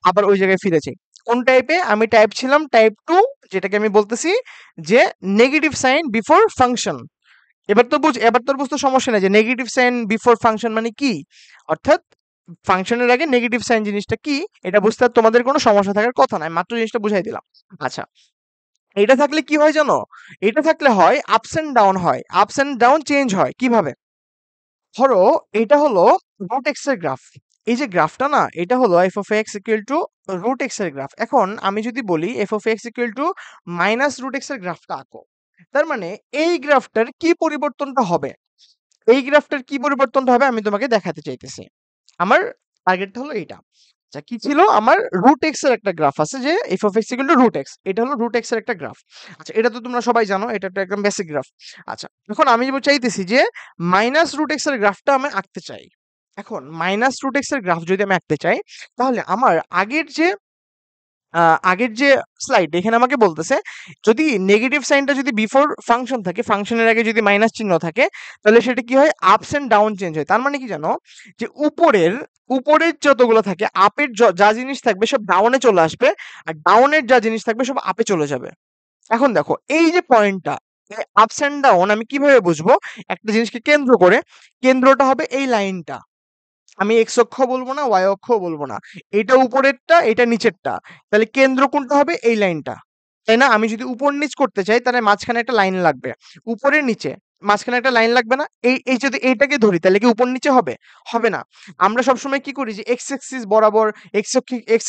আবার ওই জায়গায় ফিরেছি। কোন টাইপে? আমি টাইপ ছিলাম টাইপ টু, যেটাকে আমি বলতেছি যে নেগেটিভ সাইন বিফোর ফাংশন। এবার তো বুঝ, এবার তোর বুঝতে সমস্যা নাই যে নেগেটিভ সাইন বিফোর ফাংশন মানে কি, অর্থাৎ ফাংশনের আগে নেগেটিভ সাইন জিনিসটা কি, এটা বুঝতে আর তোমাদের কোনো সমস্যা থাকার কথা নাই, মাত্র জিনিসটা বুঝাই দিলাম। আচ্ছা, এটা থাকলে কি হয় জানো? এটা থাকলে হয় আপস এন্ড ডাউন হয়, আপস এন্ড ডাউন চেঞ্জ হয় কিভাবে? ধরো এটা হলো রুট এক্স এর গ্রাফ, এই যে গ্রাফটা না, এটা হলো f of x equal to root x এর গ্রাফ। এখন আমি যদি বলি f of x equal to minus root x এর গ্রাফটা আঁকো, তার মানে এই গ্রাফটার কি পরিবর্তনটা হবে? এই গ্রাফটার কি পরিবর্তনটা হবে আমি তোমাকে দেখাতে চাইতেছি। আমার টার্গেটটা হলো এইটা। আচ্ছা, কি ছিল আমার? রুট এক্স এর একটা গ্রাফ আছে যে f of x equal to root x, এটা হলো রুট এক্স এর একটা গ্রাফ। আচ্ছা, এটা তো তোমরা সবাই জানো, এটা একটা একদম বেসিক গ্রাফ। আচ্ছা, এখন আমি চাইতেছি যে মাইনাস রুট এক্স এর গ্রাফটা আমি আঁকতে চাই। এখন মাইনাস রুট এক্স এর গ্রাফ যদি আমি আঁকতে চাই, তাহলে আমার আগের যে স্লাইড, এখানে আমাকে বলতেছে যদি নেগেটিভ সাইনটা যদি বিফোর ফাংশন থাকে, ফাংশনের আগে যদি মাইনাস চিহ্ন থাকে, তাহলে সেটা কি হয়? আপস এন্ড ডাউন চেঞ্জ হয়। তার মানে কি জানো? যে উপরের উপরের যতগুলো থাকে, আপের যা জিনিস থাকবে সব ডাউনে চলে আসবে, আর ডাউনের যা জিনিস থাকবে সব আপে চলে যাবে। এখন দেখো এই যে পয়েন্টটা, আপস এন্ড ডাউন আমি কিভাবে বুঝবো? একটা জিনিসকে কেন্দ্র করে, কেন্দ্রটা হবে এই লাইনটা। আমি এক্স অক্ষ বলবো না, ওয়াই অক্ষ বলবো না, এটা উপরেরটা এটা নিচেরটা। তাহলে কেন্দ্র কোনটা হবে? এই লাইনটা, তাই না? আমি যদি উপর নিচ করতে চাই, তাহলে মাঝখানে একটা লাইন লাগবে। উপরে নিচে মাঝখানে একটা লাইন লাগবে না? এই এই যদি এইটাকে ধরি, তাহলে কি উপর নিচে হবে? হবে না। আমরা সবসময় কি করি যে এক্স এক্সিস বরাবর, এক্স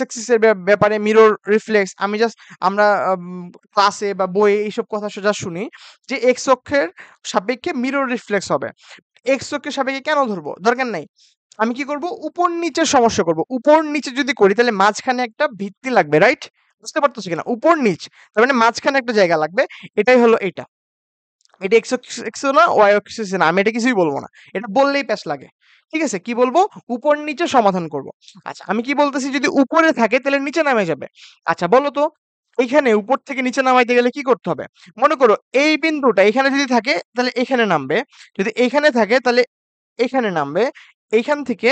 এক্সিস এর ব্যাপারে মিরর রিফ্লেক্স, আমি জাস্ট, আমরা ক্লাসে বা বইয়ে এইসব কথা সোজা শুনি যে এক্স অক্ষের সাপেক্ষে মিরর রিফ্লেক্স হবে। এক্স অক্ষের সাপেক্ষে কেন ধরবো? দরকার নাই। আমি কি করব? উপর নিচের সমস্যা করব। উপর নিচে যদি করি, তাহলে মাঝখানে একটা ভিত্তি লাগবে, রাইট? বুঝতে পারতেছো কিনা? উপর নিচ, তার মানে মাঝখানে একটা জায়গা লাগবে। এটাই হলো এটা। এটা এক্স এক্স না, ওয়াই এক্সিস না, আমি এটা কিছুই বলবো না। এটা বললেই প্যাচ লাগে। ঠিক আছে, কি বলবো? উপর নিচে সমাধান করব। আচ্ছা, আমি কি বলতেছি যদি উপরে থাকে তাহলে নিচে নামে যাবে। আচ্ছা, বলো তো এইখানে উপর থেকে নিচে নামাইতে গেলে কি করতে হবে? মনে করো এই বিন্দুটা এখানে যদি থাকে তাহলে এখানে নামবে, যদি এখানে থাকে তাহলে এখানে নামবে, এইখান থেকে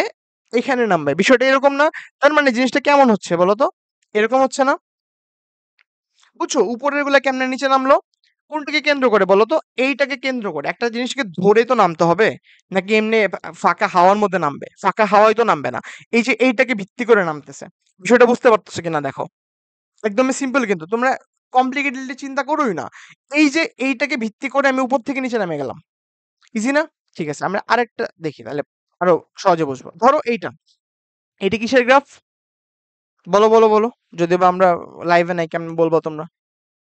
এখানে নামবে। বিষয়টা এরকম না? তার মানে জিনিসটা কেমন হচ্ছে বলো তো? এরকম হচ্ছে না? বুঝছো উপরের গুলা কেমনে নিচে নামলো? কোনটাকে কেন্দ্র করে বলো তো? এইটাকে কেন্দ্র করে। একটা জিনিসকে ধরে তো নামতে হবে, নাকি এমনি ফাঁকা হাওয়ার মধ্যে নামবে? ফাঁকা হাওয়ায় তো নামবে না। এই যে এইটাকে ভিত্তি করে নামতেছে, বিষয়টা বুঝতে পারতেছো কিনা দেখো। একদমই সিম্পল, কিন্তু তোমরা কমপ্লিকেটেডলি চিন্তা করোই না। এই যে এইটাকে ভিত্তি করে আমি উপর থেকে নিচে নামে গেলাম, ইজি না? ঠিক আছে, আমরা আরেকটা দেখি তাহলে আরো সহজে বুঝবো। ধরো এইটা, এটা কিসের গ্রাফ? বলো বলো বলো। যদি বা আমরা লাইভে নাই, কেমন বলবো তোমরা?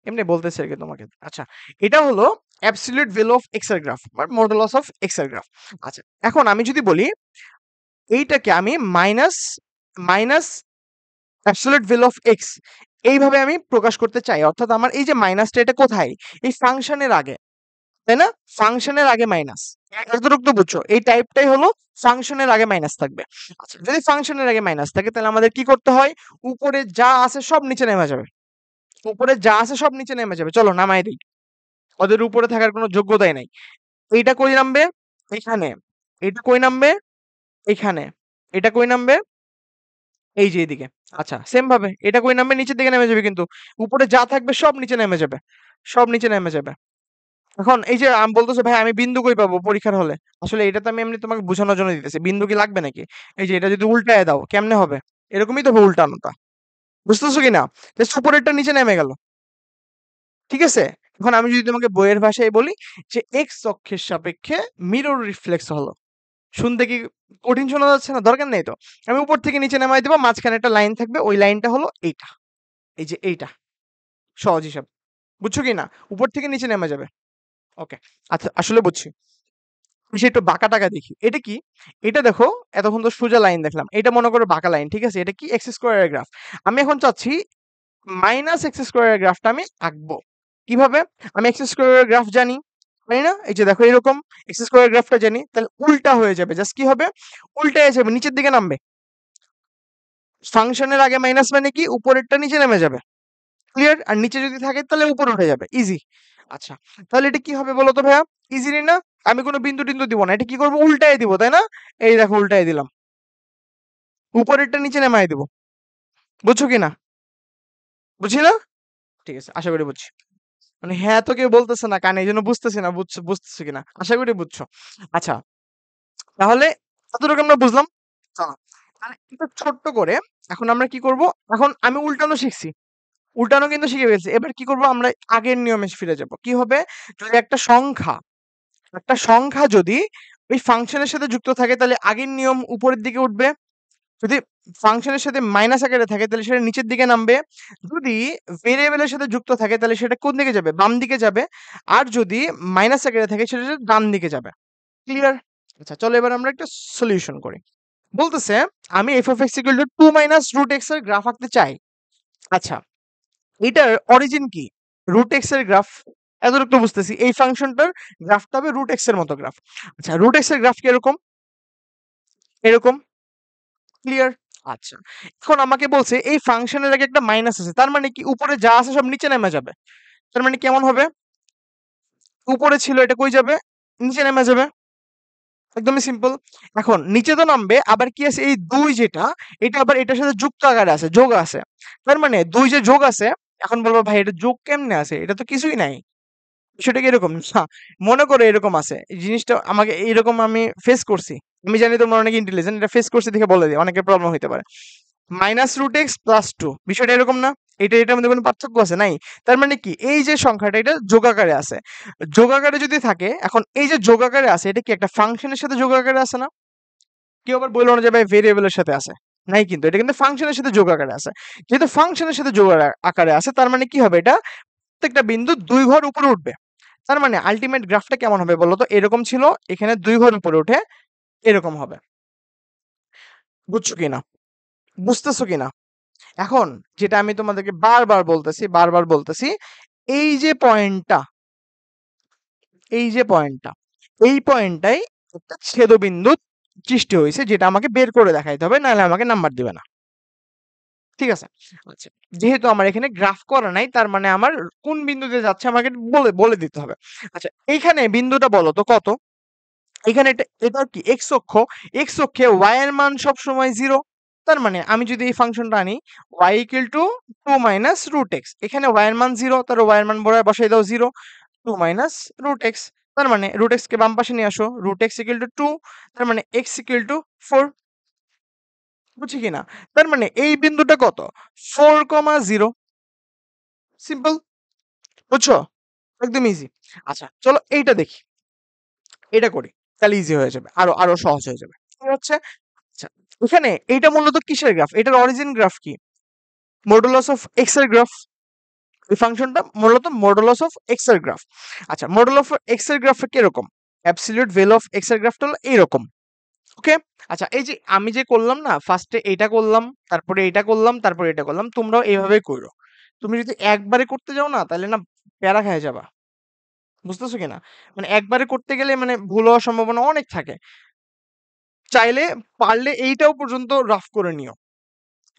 এমনি বলতেছি আরকি তোমাকে। আচ্ছা, এটা হলো অ্যাবসলিউট ভ্যালু অফ এক্স এর গ্রাফ বা মডুলাস অফ এক্স এর গ্রাফ। আচ্ছা, এখন আমি যদি বলি এইটাকে আমি minus minus absolute value of x, এইভাবে আমি প্রকাশ করতে চাই। অর্থাৎ আমার এই যে মাইনাসটা এটা কোথায়, এই ফাংশনের আগে, তাই না? ফাংশনের আগে মাইনাস, এতটুকু তো বুঝছো, এই টাইপটাই হলো ফাংশনের আগে মাইনাস থাকবে। আচ্ছা, যদি ফাংশনের আগে মাইনাস থাকে তাহলে আমাদের কি করতে হয়, উপরে যা আছে সব নিচে নেমে যাবে, উপরে যা আছে সব নিচে নেমে যাবে। চলো নামাই দিই, ওদের উপরে থাকার কোনো যোগ্যতাই নাই। এইটা কই নামবে, এখানে। এটা কই নামবে, এখানে। এটা কই নামবে, এই যে এদিকে। আচ্ছা, সেম ভাবে এটা কই নামবে, নিচের দিকে নেমে যাবে, কিন্তু উপরে যা থাকবে সব নিচে নেমে যাবে, সব নিচে নেমে যাবে। এখন এই যে আমি বলতেছো ভাই আমি বিন্দু কই পাবো পরীক্ষার হলে, আসলে এটা তো আমি এমনি তোমাকে বোঝানোর জন্য দিতেছি, বিন্দু কি লাগবে নাকি? এই যে এটা যদি উল্টায় দাও কেমনে হবে, এরকমই তো হবে উল্টানোটা, বুঝতেছো কিনা? জাস্ট উপরেরটা নিচে নেমে গেল, ঠিক আছে? এখন আমি যদি তোমাকে বইয়ের ভাষায় বলি যে এক্স অক্ষের সাপেক্ষে মিরর রিফ্লেক্স হলো, শুনতে কি কঠিন শোনা যাচ্ছে না? দরকার নেই তো, আমি উপর থেকে নিচে নামাই দেবো, মাঝখানে একটা লাইন থাকবে, ওই লাইনটা হলো এইটা, এই যে এইটা, সহজ হিসাব, বুঝছো কি না? উপর থেকে নিচে নেমে যাবে। ওকে, আচ্ছা আসলে বুঝছি। সে একটু বাঁকা টাকা দেখি, এটা কি? এটা দেখো, এতক্ষণ তো সোজা লাইন দেখলাম, এটা মনে করো বাঁকা লাইন, ঠিক আছে? এটা কি, এক্স স্কোয়ারের গ্রাফ। আমি এখন চাচ্ছি মাইনাস এক্স স্কোয়ারের গ্রাফটা আমি আঁকবো। কিভাবে? আমি এক্স স্কোয়ারের গ্রাফ জানি, তাই না? এই যে দেখো এরকম এক্স স্কোয়ারের গ্রাফটা জানি, তাহলে উল্টা হয়ে যাবে, জাস্ট কি হবে, উল্টায় যাবে, নিচের দিকে নামবে। ফাংশনের আগে মাইনাস মানে কি, উপরেরটা নিচে নেমে যাবে, ক্লিয়ার? আর নিচে যদি থাকে তাহলে উপরে উঠে যাবে, ইজি। আচ্ছা, তাহলে এটা কি হবে বলো তো ভাইয়া, ইজিলি না? আমি কোনো বিন্দু টিন্দু দিব না, এটা কি করবো, উল্টায় দিব, তাই না? এই দেখো উল্টায় দিলাম, উপরেরটা নিচে নামায় দিব, বুঝছো কি না? বুঝি না? ঠিক আছে, আশা করি বুঝছি। মানে হ্যাঁ তো কেউ বলতেছে না কানে, এই জন্য বুঝতেছি না, বুঝছো বুঝতেছো কিনা, আশা করি বুঝছো। আচ্ছা, তাহলে এতটুকু আমরা বুঝলাম। চলো, তাহলে একটু ছোট্ট করে এখন আমরা কি করব, এখন আমি উল্টানো শিখছি, উল্টানো কিন্তু শিখে গেছি, এবার কি করব, আমরা আগের নিয়মে ফিরে যাব। কি হবে, যদি একটা সংখ্যা যদি ওই ফাংশনের সাথে যুক্ত থাকে তাহলে আগের নিয়ম উপরের দিকে উঠবে, যদি ফাংশনের সাথে মাইনাস আকারে থাকে তাহলে সেটা নিচের দিকে নামবে, যদি ভেরিয়েবলের সাথে যুক্ত থাকে তাহলে সেটা কোন দিকে যাবে, বাম দিকে যাবে, আর যদি মাইনাস আকারে থাকে সেটা ডান দিকে যাবে, ক্লিয়ার? আচ্ছা চলো এবার আমরা একটা সলিউশন করি। বলতেছে আমি f of x equal to 2 minus root x এর গ্রাফ আঁকতে চাই। আচ্ছা, এটার অরিজিন কি, রুট এক্স এর গ্রাফ, এতটুকু তো বুঝতেছি, এই ফাংশনটার গ্রাফটা হবে রুট এক্স এর মতো গ্রাফ। আচ্ছা, রুট এক্স এর গ্রাফ কি এরকম, এরকম, ক্লিয়ার? আচ্ছা, এখন আমাকে বলছে এই ফাংশনের আগে একটা মাইনাস আছে, তার মানে কি উপরে যা আছে সব নিচে নেমে যাবে, তার মানে কেমন হবে, উপরে ছিল এটা কই যাবে, নিচে নেমে যাবে, একদমই সিম্পল। এখন নিচে তো নামবে, আবার কি আছে, এই দুই যেটা, এটা আবার এটার সাথে যুক্ত আকারে আছে, যোগ আছে, তার মানে দুই যে যোগ আছে। এখন বলবো ভাই এটা যোগ কেমনে আছে, এটা তো কিছুই নাই, বিষয়টা কি এরকম না, মনে করো এরকম আছে, এই জিনিসটা আমাকে এরকম আমি ফেস করছি, আমি জানি তোমরা অনেক ইন্টেলিজেন্ট, এটা ফেস করছি দেখে বলে দিই, অনেকের প্রবলেম হতে পারে। Minus root x plus two, বিষয়টা এরকম না, এটার মধ্যে কোনো পার্থক্য আছে নাই? তার মানে কি, এই যে সংখ্যাটা এটা যোগাকারে আছে, যোগাকারে যদি থাকে, এখন এই যে যোগাকারে আছে এটা কি একটা ফাংশনের সাথে যোগাকারে আছে না? কেউ আবার বললো না যে ভাই ভেরিয়েবলের সাথে আছে, নাই, কিন্তু এটা কিন্তু ফাংশনের সাথে যোগ আকারে আছে। যেহেতু ফাংশনের সাথে যোগ আকারে আছে তার মানে কি হবে, এটা প্রত্যেকটা বিন্দু দুই ঘর উপরে উঠবে, তার মানে আলটিমেট গ্রাফটা কেমন হবে বলতো, এরকম ছিল, এখানে দুই ঘর উপরে উঠে এরকম হবে, বুঝছো কিনা, বুঝতেছো কিনা? এখন যেটা আমি তোমাদেরকে বারবার বলতেছি, এই যে পয়েন্টটা, এই পয়েন্টটাই একটা ছেদবিন্দু সৃষ্টি হয়েছে, যেটা আমাকে বের করে দেখাইতে হবে, নাহলে আমাকে নাম্বার দিবে না, ঠিক আছে? আচ্ছা, যেহেতু আমার এখানে গ্রাফ করা নাই তার মানে আমার কোন বিন্দুতে যাচ্ছে আমাকে বলে বলে দিতে হবে। আচ্ছা, এইখানে বিন্দুটা বলো তো কত, এখানে এটা কি এক্স অক্ষ, এক্স অক্ষে ওয়াই এর মান সব সময় 0, তার মানে আমি যদি এই ফাংশনটা আনি y equal to 2 minus root x, এখানে y এর মান 0, তার y এর মান বসাই দাও 0, 2 মাইনাস রুট এক্স, তার মানে রুট এক্স কে বাম পাশে নিয়ে আসো, রুট এক্স ইকুয়াল টু 2, তার মানে এক্স ইকুয়াল টু 4, বুঝছি কিনা? তার মানে এই বিন্দুটা কত, 4,0, সিম্পল, বুঝছো? একদম ইজি। আচ্ছা চলো এইটা দেখি, এটা করি, তাহলে ইজি হয়ে যাবে, আরো আরো সহজ হয়ে যাবে। কি হচ্ছে, আচ্ছা এখানে এইটা মূলত কিসের গ্রাফ, এটার অরিজিন গ্রাফ কি, মডুলাস অফ এক্স এর গ্রাফ, এই ফাংশনটা মূলত মডুলাস অফ এক্স এর গ্রাফ। আচ্ছা, মডুলাস অফ এক্স এর গ্রাফ কিরকম, অ্যাবসলিউট ভ্যালু অফ এক্স এর গ্রাফটা হলো এইরকম, ওকে? আচ্ছা, এই যে আমি যে করলাম না, ফার্স্টে এইটা করলাম, তারপরে এইটা করলাম, তারপরে এটা করলাম, তোমরাও এভাবেই কইরো। তুমি যদি একবারে করতে যাও না, তাহলে না প্যারা খায়া যাবা। বুঝতেছো কিনা? মানে একবারে করতে গেলে মানে ভুল হওয়ার সম্ভাবনা অনেক থাকে। চাইলে পারলে এইটাও পর্যন্ত রাফ করে নিও।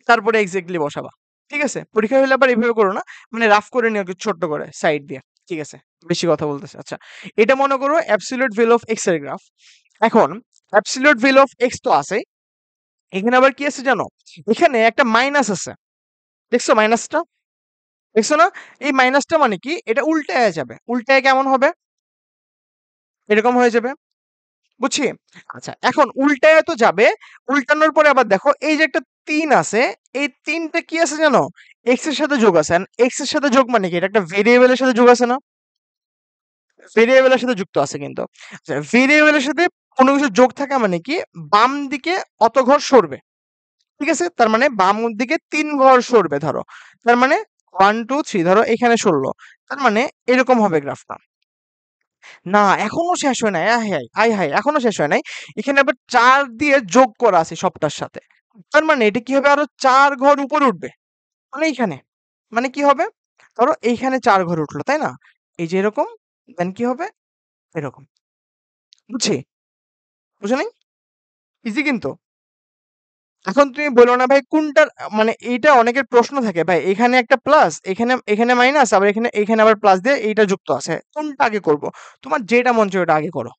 তারপরে এক্সাক্টলি বসাবা। ঠিক আছে? পরীক্ষা হইলে আবার এভাবে করো না। মানে রাফ করে নিও একটু ছোট্ট করে সাইড দিয়ে। ঠিক আছে? বেশি কথা বলতেছি। আচ্ছা। এটা মনে করো অ্যাবসোলিউট ভ্যালু অফ x এর গ্রাফ। এখন অ্যাবসোলিউট ভ্যালু অফ x তো আছেই। এখানে আবার কি আছে জানো? এখানে একটা মাইনাস আছে। দেখছো মাইনাসটা? দেখছো না? এই মাইনাসটা মানে কি? এটা উল্টায়া যাবে। উল্টায়া কেমন হবে? এরকম হয়ে যাবে। বুঝছি? আচ্ছা, এখন উল্টায়া তো যাবে। উল্টানোর পরে আবার দেখো এই যে একটা ৩ আছে, এই ৩ টা কি আছে জানো? x এর সাথে যোগ আছে। x এর সাথে যোগ মানে কি? এটা একটা ভেরিয়েবল এর সাথে যোগ আছে না? ভেরিয়েবল এর সাথে যুক্ত আছে কিন্তু। আচ্ছা, ভেরিয়েবল এর সাথে কোনো কিছু যোগ থাকা মানে কি? বাম দিকে অত ঘর সরবে। ঠিক আছে? তার মানে বাম দিকে ৩ ঘর সরবে ধরো। তার মানে 1, 2, 3 ধরো এখানে সরলো। তার মানে এরকম হবে গ্রাফটা। না, এখনো শেষ হয় নাই। আয় হায়! এখনো শেষ হয় নাই। এখানে আবার ৪ দিয়ে যোগ করা আছে সবটার সাথে। তার মানে এটা কি হবে? আরো ৪ ঘর উপরে উঠবে। মানে এইখানে। মানে কি হবে? ধরো এইখানে ৪ ঘর উঠলো, তাই না? এই যে এরকম, দেন কি হবে? এরকম। বুঝছি? বুঝো নাই? ইজি কিন্তু। এখন তুমি বলো না ভাই কোনটার মানে এইটা অনেকের প্রশ্ন থাকে ভাই এখানে একটা প্লাস এখানে এখানে মাইনাস আবার এখানে এখানে আবার প্লাস দিয়ে এইটা যুক্ত আছে কোনটা আগে করব তোমার যেটা মন চায় ওটা আগে করো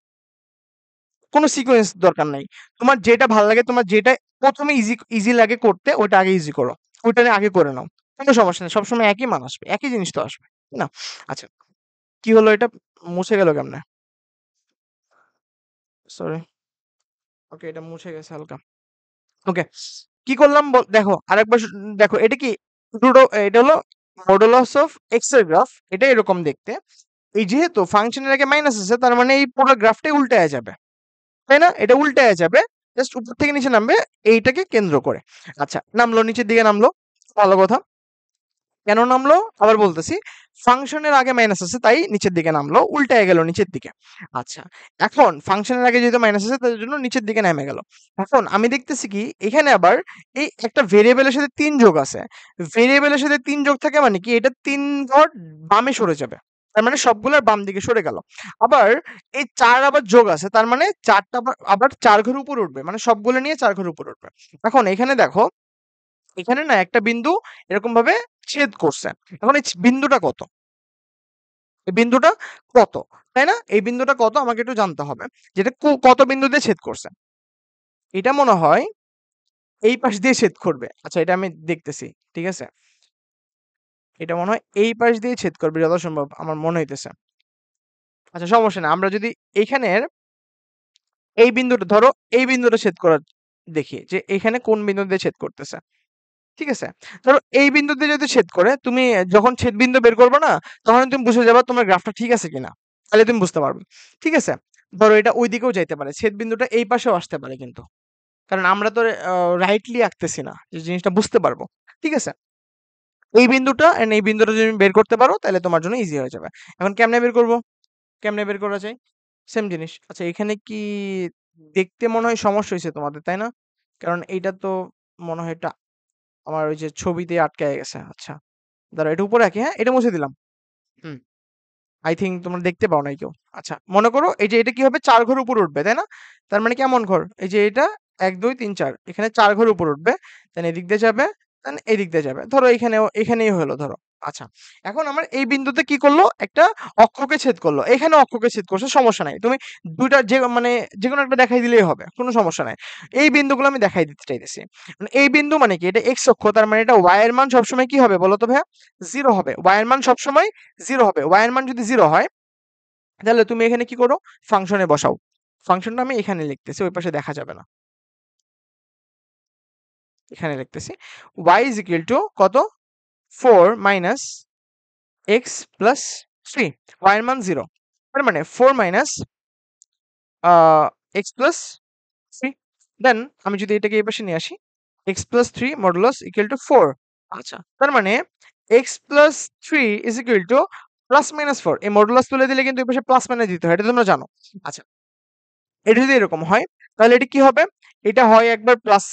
কোনো সিকোয়েন্স দরকার নাই তোমার যেটা ভালো লাগে তোমার যেটা প্রথমে ইজি ইজি লাগে করতে ওটা আগে ইজি করো ওটা আগে করে নাও কোনো সমস্যা নেই সবসময় একই মান আসবে একই জিনিস তো আসবে তাই না আচ্ছা কি হলো এটা মুছে গেল কেমনে সরি ওকে এটা মুছে গেছে হালকা ওকে কি করলাম দেখো আরেকবার দেখো এটা কি এটা হলো মডুলাস অফ এক্স এর গ্রাফ এটা এরকম দেখতে এই যেহেতু ফাংশনের আগে মাইনাস আছে তার মানে এই পুরো গ্রাফটাই উল্টায়া যাবে তাই না এটা উল্টায়া যাবে জাস্ট উপর থেকে নিচে নামবে এইটাকে কেন্দ্র করে আচ্ছা নামলো নিচের দিকে নামলো ভালো কথা কেন নামলো আবার বলতেছি ফাংশনের আগে মাইনাস আছে তাই নিচের দিকে নামলো উল্টায় গেল নিচের দিকে আচ্ছা এখন ফাংশনের আগে যেহেতু মাইনাস আছে তার জন্য নিচের দিকে নেমে গেল এখন আমি দেখতেছি কি এখানে আবার এই একটা ভেরিয়েবলের সাথে ৩ যোগ আছে ভেরিয়েবলের সাথে ৩ যোগ থাকে মানে কি এটা ৩ ঘর বামে সরে যাবে তার মানে সবগুলোর বাম দিকে সরে গেল আবার এই ৪ আবার যোগ আছে তার মানে ৪টা আবার ৪ ঘর উপরে উঠবে মানে সবগুলো নিয়ে ৪ ঘর উপরে উঠবে এখন এখানে দেখো এখানে না একটা বিন্দু এরকম ভাবে ছেদ করছে এখন এই বিন্দুটা কত এই বিন্দুটা কত তাই না এই বিন্দুটা কত আমাকে একটু জানতে হবে যেটা কত বিন্দু দিয়ে ছেদ করছে এটা মনে হয় এই পাশ দিয়ে ছেদ করবে আচ্ছা এটা আমি দেখতেছি ঠিক আছে এটা মনে হয় এই পাশ দিয়ে ছেদ করবে যত সম্ভব আমার মনে হইতেছে আচ্ছা সমস্যা না আমরা যদি এইখানের এই বিন্দুটা ধরো এই বিন্দুটা ছেদ করার দেখি যে এখানে কোন বিন্দু দিয়ে ছেদ করতেছে ঠিক আছে? ধরো এই বিন্দুতে যদি ছেদ করে তুমি যখন ছেদবিন্দু বের করবে না তখন তুমি বুঝে যাবা তোমার গ্রাফটা ঠিক আছে কিনা। তাহলে তুমি বুঝতে পারবে। ঠিক আছে? ধরো এটা ওই দিকেও যাইতে পারে। ছেদবিন্দুটা এই পাশেও আসতে পারে কিন্তু। কারণ আমরা তো রাইটলি আঁকতেছি না। যে জিনিসটা বুঝতে পারবো। ঠিক আছে? এই বিন্দুটা এন্ড এই বিন্দুটা যদি তুমি বের করতে পারো তাহলে তোমার জন্য ইজি হয়ে যাবে। এখন কেমনে বের করব? কেমনে বের করা যায়? সেম জিনিস। আচ্ছা এখানে কি দেখতে মনে হয় সমস্যা হইছে তোমাদের, তাই না? কারণ এইটা তো মনে হয় এটা আমার ওই যে ছবিতে আটকায় গেছে। আচ্ছা। দাঁড়াও এটা উপরে রাখি, হ্যাঁ? এটা মুছে দিলাম। হুম। I think তোমরা দেখতে পাও নাই কেউ। আচ্ছা, মনে করো এই যে এটা কি হবে ৪ ঘর উপরে উঠবে, তাই না? তার মানে কেমন ঘর? এই যে এটা ১, ২, ৩, ৪ এখানে ৪ ঘর উপরে উঠবে। দেন এদিক দিয়ে যাবে, দেন এদিক দিয়ে যাবে। ধরো এখানেই হলো ধরো। আচ্ছা। এখন আমার এই বিন্দুতে কি করলো? একটা অক্ষকে ছেদ করলো। এখানে অক্ষকে ছেদ করছে, সমস্যা নাই। তুমি ২ টা মানে যেকোনো একটা দেখাই দিলেই হবে। কোনো সমস্যা নাই। এই বিন্দুগুলো আমি দেখাই দিতে চাইতেছি। মানে এই বিন্দু মানে কি? এটা x অক্ষ তার মানে এটা y এর মান সবসময় কি হবে বলো তো ভাইয়া? 0 হবে। y এর মান সবসময় 0 হবে। y এর মান যদি 0 হয় তাহলে তুমি এখানে কি করো? ফাংশনে বসাও। ফাংশনটা আমি এখানে লিখতেছি, ওই পাশে দেখা যাবে না। এখানে লিখতেছি। y is equal to কত? 4 minus x plus 3 y এর মান 0 তার মানে 4 minus x plus 3 দেন আমি যদি এটাকে এই পাশে নিয়ে আসি x plus 3 modulus equal to 4 আচ্ছা তার মানে x plus 3 is equal to plus minus 4 এই মডুলাস তুলে দিলে কিন্তু এই পাশে প্লাস মাইনাস দিতে হয় এটা তোমরা জানো আচ্ছা এটা যদি এরকম হয় তাহলে এটা কি হবে? এটা হয় একবার প্লাস,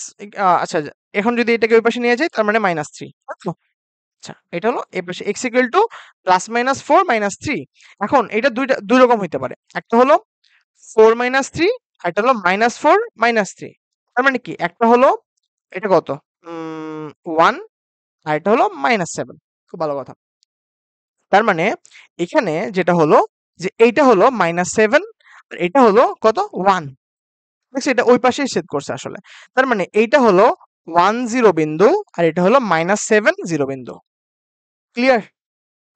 আচ্ছা এখন যদি এটাকে ওই পাশে নিয়ে যাই তার মানে -3। আচ্ছা, এটা হলো এই পাশে x ইকুয়াল টু +-4 -3। এখন এটা দুই রকম হইতে পারে। একটা হলো 4 3, আর একটা হলো -4 -3। তার মানে কি? একটা হলো এটা কত? 1, আর এটা হলো -7। খুব ভালো কথা। তার মানে এখানে যেটা হলো যে এইটা হলো -7, আর এটা হলো কত? 1। দেখছি এটা ওই পাশেই ছেদ করছে আসলে। তার মানে এইটা হলো 1 0 বিন্দু, আর এটা হলো -7 0 বিন্দু। ক্লিয়ার?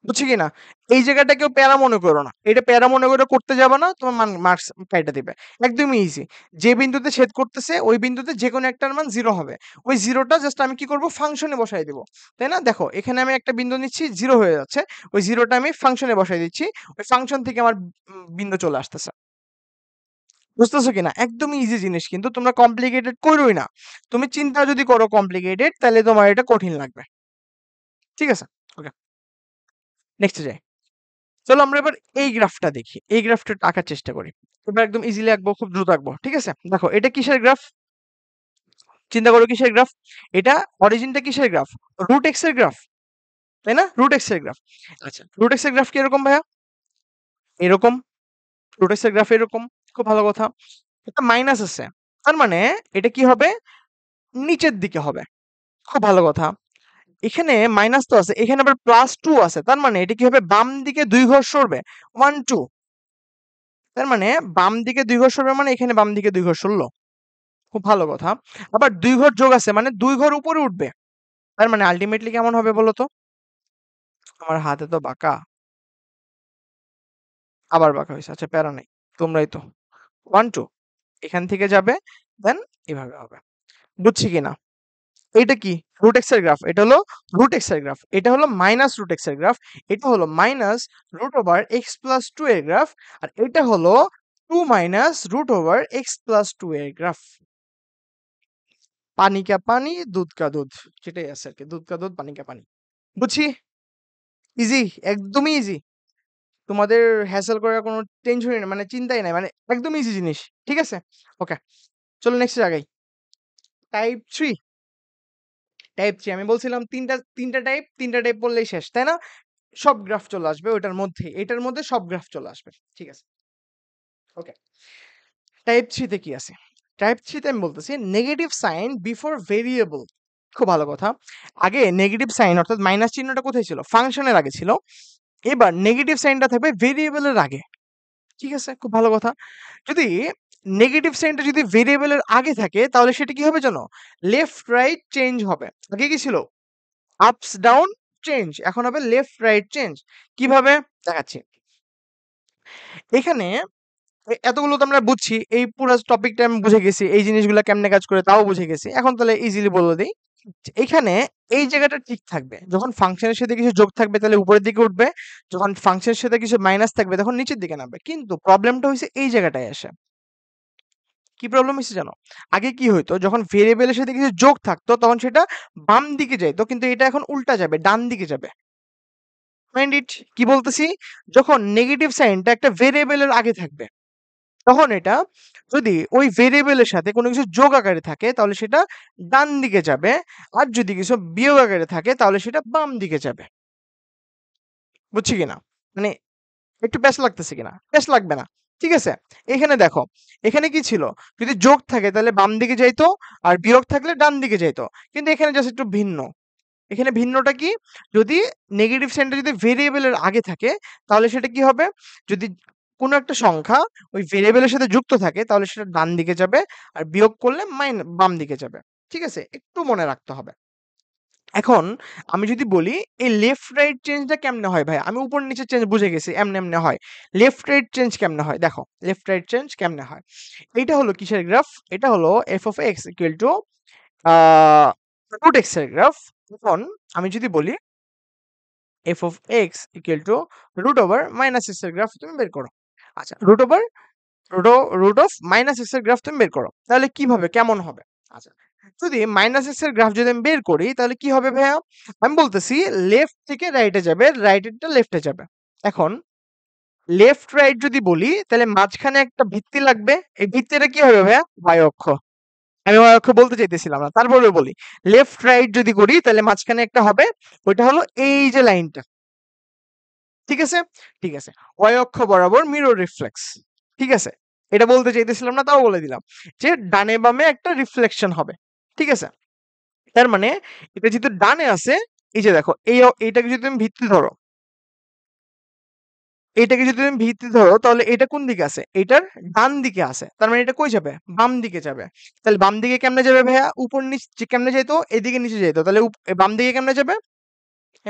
বুঝছি কিনা? এই জায়গাটা কেউ প্যারা মনে করো না। এটা প্যারা মনে করে করতে যাবে না, তোমার মার্কস কাইটা দিবে। একদমই ইজি। যে বিন্দুতে ছেদ করতেছে ওই বিন্দুতে যেকোনো একটার মান 0 হবে। ওই 0 টা জাস্ট আমি কি করব? ফাংশনে বসায় দিব। তাই না? দেখো এখানে আমি একটা বিন্দু নিচ্ছি, 0 হয়ে যাচ্ছে। ওই 0 টা আমি ফাংশনে বসায় দিচ্ছি। ওই ফাংশন থেকে আমার বিন্দু চলে আসতেছে। বুঝতেছো কিনা? একদমই ইজি জিনিস, কিন্তু তোমরা কমপ্লিকেটেড কইরোই না। তুমি চিন্তা যদি করো কমপ্লিকেটেড তাহলে তোমার এটা কঠিন লাগবে। ঠিক আছে? ওকে। নেক্সট এ যাই। চলো আমরা এবার এই গ্রাফটা দেখি। এই গ্রাফটা আঁকার চেষ্টা করি। এবার একদম ইজিলি আঁকবো, খুব দ্রুত আঁকবো। ঠিক আছে? দেখো এটা কিসের গ্রাফ? চিন্তা করো কিসের গ্রাফ? এটা অরিজিনটা কিসের গ্রাফ? রুট এক্স এর গ্রাফ। তাই না? রুট এক্স এর গ্রাফ। আচ্ছা, রুট এক্স এর গ্রাফ কি এরকম ভাইয়া? এরকম। রুট এক্স এর গ্রাফ এরকম। খুব ভালো কথা। এটা মাইনাস আছে। তার মানে এটা কি হবে? নিচের দিকে হবে। খুব ভালো কথা। এখানে মাইনাস তো আছে, এখানে আবার +2 আছে। তার মানে এটা কি হবে? বাম দিকে 2 ঘর সরবে। 1 2। তার মানে বাম দিকে 2 ঘর সরবে, মানে এখানে বাম দিকে 2 ঘর সরলো। খুব ভালো কথা। আবার ২ ঘর যোগ আছে, মানে ২ ঘর উপরে উঠবে। তার মানে আল্টিমেটলি কেমন হবে বলো তো? আমার হাতে তো বাঁকা। আবার বাঁকা হইছে। আচ্ছা প্যারা নাই। তোমরাই তো। 1 2 এখান থেকে যাবে, দেন এভাবে হবে। বুঝছি কিনা? এইটা কি? রুট এক্স এর গ্রাফ। এটা হলো রুট এক্স এর গ্রাফ। এটা হলো মাইনাস রুট এক্স এর গ্রাফ। এটা হলো minus root over x plus 2 এর গ্রাফ। আর এটা হলো 2 minus root over x plus 2 এর গ্রাফ। পানি কা পানি, দুধ কা দুধ। সেটাই আছে আরকি। দুধ কা দুধ, পানি কা পানি। বুঝছি? ইজি, একদমই ইজি। তোমাদের হ্যাসেল করার কোনো টেনশনই নাই, মানে চিন্তাই নাই। মানে একদম ইজি জিনিস। ঠিক আছে? ওকে। চলো নেক্সট এ আগাই। টাইপ 3। টাইপ 3 আমি বলছিলাম ৩টা টাইপ, ৩টা টাইপ পড়লেই শেষ। তাই না? সব গ্রাফ চলে আসবে ওটার মধ্যেই। এটার মধ্যে সব গ্রাফ চলে আসবে। ঠিক আছে। ওকে। টাইপ 3 তে কি আছে? টাইপ 3 তে আমি বলতেছি নেগেটিভ সাইন বিফোর ভেরিয়েবল। খুব ভালো কথা। আগে নেগেটিভ সাইন অর্থাৎ মাইনাস চিহ্নটা কোথায় ছিল? ফাংশনের আগে ছিল। এবার নেগেটিভ সাইনটা থাকবে ভেরিয়েবলের আগে। ঠিক আছে? খুব ভালো কথা। যদি নেগেটিভ সাইনটা যদি ভেরিয়েবলের আগে থাকে তাহলে সেটা কি হবে জানো? লেফট রাইট চেঞ্জ হবে। আগে কি ছিল? আপস ডাউন চেঞ্জ। এখন হবে লেফট রাইট চেঞ্জ। কিভাবে? দেখাচ্ছি। এখানে এতগুলো তো আমরা বুঝছি। এই পুরা টপিকটা আমি বুঝে গেছি। এই জিনিসগুলা কেমনে কাজ করে তাও বুঝে গেছি। এখন তাহলে ইজিলি বলে দেই। এখানে এই জায়গাটা ঠিক থাকবে। যখন ফাংশনের সাথে কিছু যোগ থাকবে তাহলে উপরের দিকে উঠবে। যখন ফাংশনের সাথে কিছু মাইনাস থাকবে তখন নিচের দিকে নামবে। কিন্তু প্রবলেমটা হইছে এই জায়গাটায় এসে। কি প্রবলেম হইছে জানো? আগে কি হইতো? যখন ভেরিয়েবলের সাথে কিছু যোগ থাকতো তখন সেটা বাম দিকে যাইতো। কিন্তু এটা এখন উল্টা যাবে, ডান দিকে যাবে। Mind it. কি বলতেছি? যখন নেগেটিভ সাইনটা একটা ভেরিয়েবলের আগে থাকবে, তখন এটা যদি ওই ভেরিয়েবলের সাথে কোনো কিছু যোগ আকারে থাকে তাহলে সেটা ডান দিকে যাবে। আর যদি কিছু বিয়োগ আকারে থাকে তাহলে সেটা বাম দিকে যাবে। বুঝছি কিনা? মানে একটু প্যাচ লাগতেছে কিনা? প্যাচ লাগবে না। ঠিক আছে? এখানে দেখো, এখানে কি ছিল? যদি যোগ থাকে তাহলে বাম দিকে যাইতো, আর বিয়োগ থাকলে ডান দিকে যাইতো। কিন্তু এখানে জাস্ট একটু ভিন্ন। এখানে ভিন্নটা কি? যদি নেগেটিভ সাইনটা যদি ভেরিয়েবলের আগে থাকে তাহলে সেটা কি হবে? যদি কোনো একটা সংখ্যা ওই ভেরিয়েবলের সাথে যুক্ত থাকে তাহলে সেটা ডান দিকে যাবে, আর বিয়োগ করলে বাম দিকে যাবে। ঠিক আছে? একটু মনে রাখতে হবে। এখন আমি যদি বলি এই লেফট রাইট চেঞ্জটা কেমনে হয় ভাই? আমি উপর নিচে চেঞ্জ বুঝে গেছি এমনে, এমনে হয়। লেফট রাইট চেঞ্জ কেমনে হয়? দেখো, লেফট রাইট চেঞ্জ কেমনে হয়? এইটা হলো কিসের গ্রাফ? এটা হলো f of x equal to a root x এর গ্রাফ। এখন আমি যদি বলি f of x equal to root over minus x এর গ্রাফ তুমি বের করো। আচ্ছা, root over root of minus x এর গ্রাফ তুমি বের করো। তাহলে কিভাবে? কেমন হবে? আচ্ছা, যদি মাইনাস x এর গ্রাফ যদি আমি বের করি তাহলে কি হবে ভাইয়া? আমি বলতেছি লেফট থেকে রাইটে যাবে, রাইটেরটা লেফটে যাবে। এখন লেফট রাইট যদি বলি তাহলে মাঝখানে একটা ভিত্তি লাগবে। এই ভিত্তিটা কি হবে ভাইয়া? y অক্ষ। আমি y অক্ষ বলতে চাইতেছিলাম না, তারপরেও বলি। লেফট রাইট যদি করি তাহলে মাঝখানে একটা হবে, ওইটা হলো এই যে লাইনটা। ঠিক আছে? ঠিক আছে। y অক্ষ বরাবর মিরর রিফ্লেক্স। ঠিক আছে? এটা বলতে চাইতেছিলাম না, তাও বলে দিলাম। যে ডানে বামে একটা রিফ্লেকশন হবে। ঠিক আছে? তার মানে এটা যেহেতু ডানে আছে, এই যে দেখো এইটাকে যদি তুমি ভিত্তি ধরো, এটাকে যদি তুমি ভিত্তি ধরো তাহলে এটা কোন দিকে আছে? এটার ডান দিকে আছে। তার মানে এটা কই যাবে? বাম দিকে যাবে। তাহলে বাম দিকে কেমনে যাবে ভাইয়া? উপর নিচ কেমনে যাইতো? এদিকে নিচে যাইতো। তাহলে বাম দিকে কেমনে যাবে?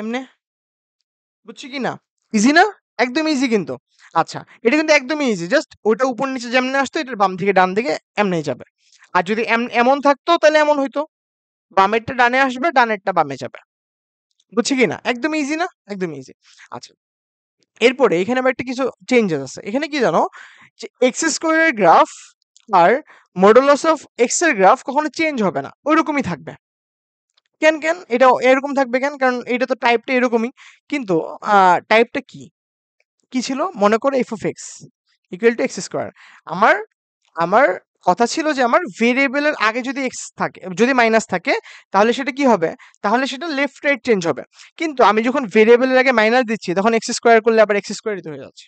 এমনে। বুঝছি কি না? ইজি না? একদম ইজি কিন্তু। আচ্ছা, এটা কিন্তু একদমই ইজি। জাস্ট ওটা উপর নিচে যেমনে আসতো, এটার বাম থেকে ডান দিকে এমনেই যাবে। আর যদি এমন থাকতো তাহলে এমন হইতো। বামেরটা ডানে আসবে, ডানেরটা বামে যাবে। বুঝছি কি না? একদম ইজি না? একদম ইজি। আচ্ছা, এরপরে এখানে আবার একটা কিছু চেঞ্জেস আছে। এখানে কি জানো? যে এক্স স্কোয়ারের গ্রাফ আর মডুলাস অফ এক্স এর গ্রাফ কখনো চেঞ্জ হবে না, ওইরকমই থাকবে। কেন এটা এরকম থাকবে কেন? কারণ এটা তো টাইপটা এরকমই। কিন্তু টাইপটা কি কি ছিল? মনে করো F of x equal to x square. আমার আমার কথা ছিল যে আমার ভেরিয়েবলের আগে যদি এক্স থাকে, যদি মাইনাস থাকে, তাহলে সেটা কি হবে? তাহলে সেটা লেফট রাইট চেঞ্জ হবে। কিন্তু আমি যখন ভেরিয়েবলের আগে মাইনাস দিচ্ছি, তখন এক্স স্কোয়ার করলে আবার এক্স স্কোয়ারই তো হয়ে যাচ্ছে।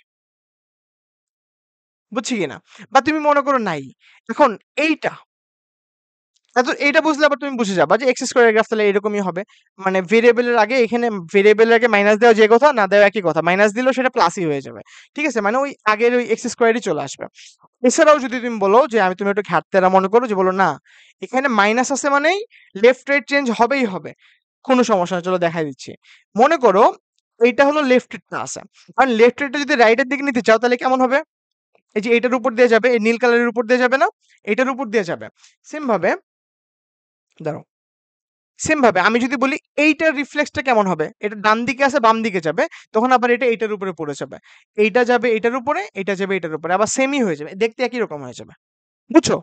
বুঝছি কিনা? বা তুমি মনে করো নাই। এখন এইটা এইটা বুঝলে আবার তুমি বুঝে যাবা যে এক্স স্কোয়ারের গ্রাফ তাহলে এরকমই হবে। মানে ভেরিয়েবলের আগে, এখানে ভেরিয়েবলের আগে মাইনাস দেওয়া যে কথা, না দেওয়া একই কথা। মাইনাস দিলেও সেটা প্লাসই হয়ে যাবে। ঠিক আছে? মানে ওই আগের ওই এক্স স্কোয়ারই চলে আসবে। এছাড়াও যদি তুমি বলো যে তুমি একটু ঘাটতেরা মনে করো, যে বলো না এখানে মাইনাস আছে মানেই লেফট রাইট চেঞ্জ হবেই হবে, কোনো সমস্যা না, চলো দেখাই দিচ্ছি। মনে করো এইটা হলো লেফট রেটটা আছে, আর লেফট রেটটা যদি রাইটের দিকে নিতে চাও তাহলে কেমন হবে? এই যে এটার উপর দিয়ে যাবে, এই নীল কালারের উপর দিয়ে যাবে না, এটার উপর দিয়ে যাবে। সেম ভাবে দাঁড়াও, সেম ভাবে আমি যদি বলি এইটার রিফ্লেক্সটা কেমন হবে? এটা ডান দিকে আছে, বাম দিকে যাবে, তখন আবার এটা এইটার উপরে পড়ে যাবে। এইটা যাবে এটার উপরে, এটা যাবে এটার উপরে, আবার সেমই হয়ে যাবে, দেখতে একই রকম হয়ে যাবে। বুঝছো?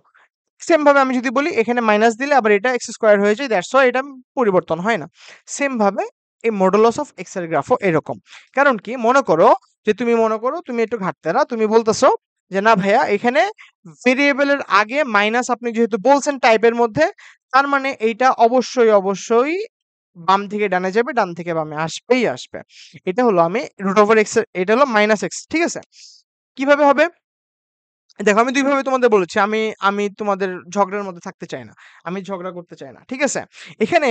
সেম ভাবে আমি যদি বলি এখানে মাইনাস দিলে আবার এটা এক্স স্কোয়ার হয়ে যায়, দ্যাটস ওয়াই এটা পরিবর্তন হয় না। সেম ভাবে এই মডুলাস অফ এক্স এর গ্রাফও এরকম। কারণ কি, মনে করো যে তুমি মনে করো তুমি একটু ঘাটতেরা, তুমি বলতেছো যে না ভাইয়া এখানে ভেরিয়েবলের আগে মাইনাস আপনি যেহেতু বলছেন টাইপের মধ্যে, তার মানে এইটা অবশ্যই অবশ্যই বাম থেকে ডানে যাবে, ডান থেকে বামে আসবেই আসবে। এটা হলো আমি রুট ওভার এক্স, এটা হলো মাইনাস এক্স। ঠিক আছে? কিভাবে হবে? দেখো আমি দুইভাবে তোমাদের বলেছি। আমি আমি তোমাদের ঝগড়ার মধ্যে থাকতে চাই না, আমি ঝগড়া করতে চাই না। ঠিক আছে? এখানে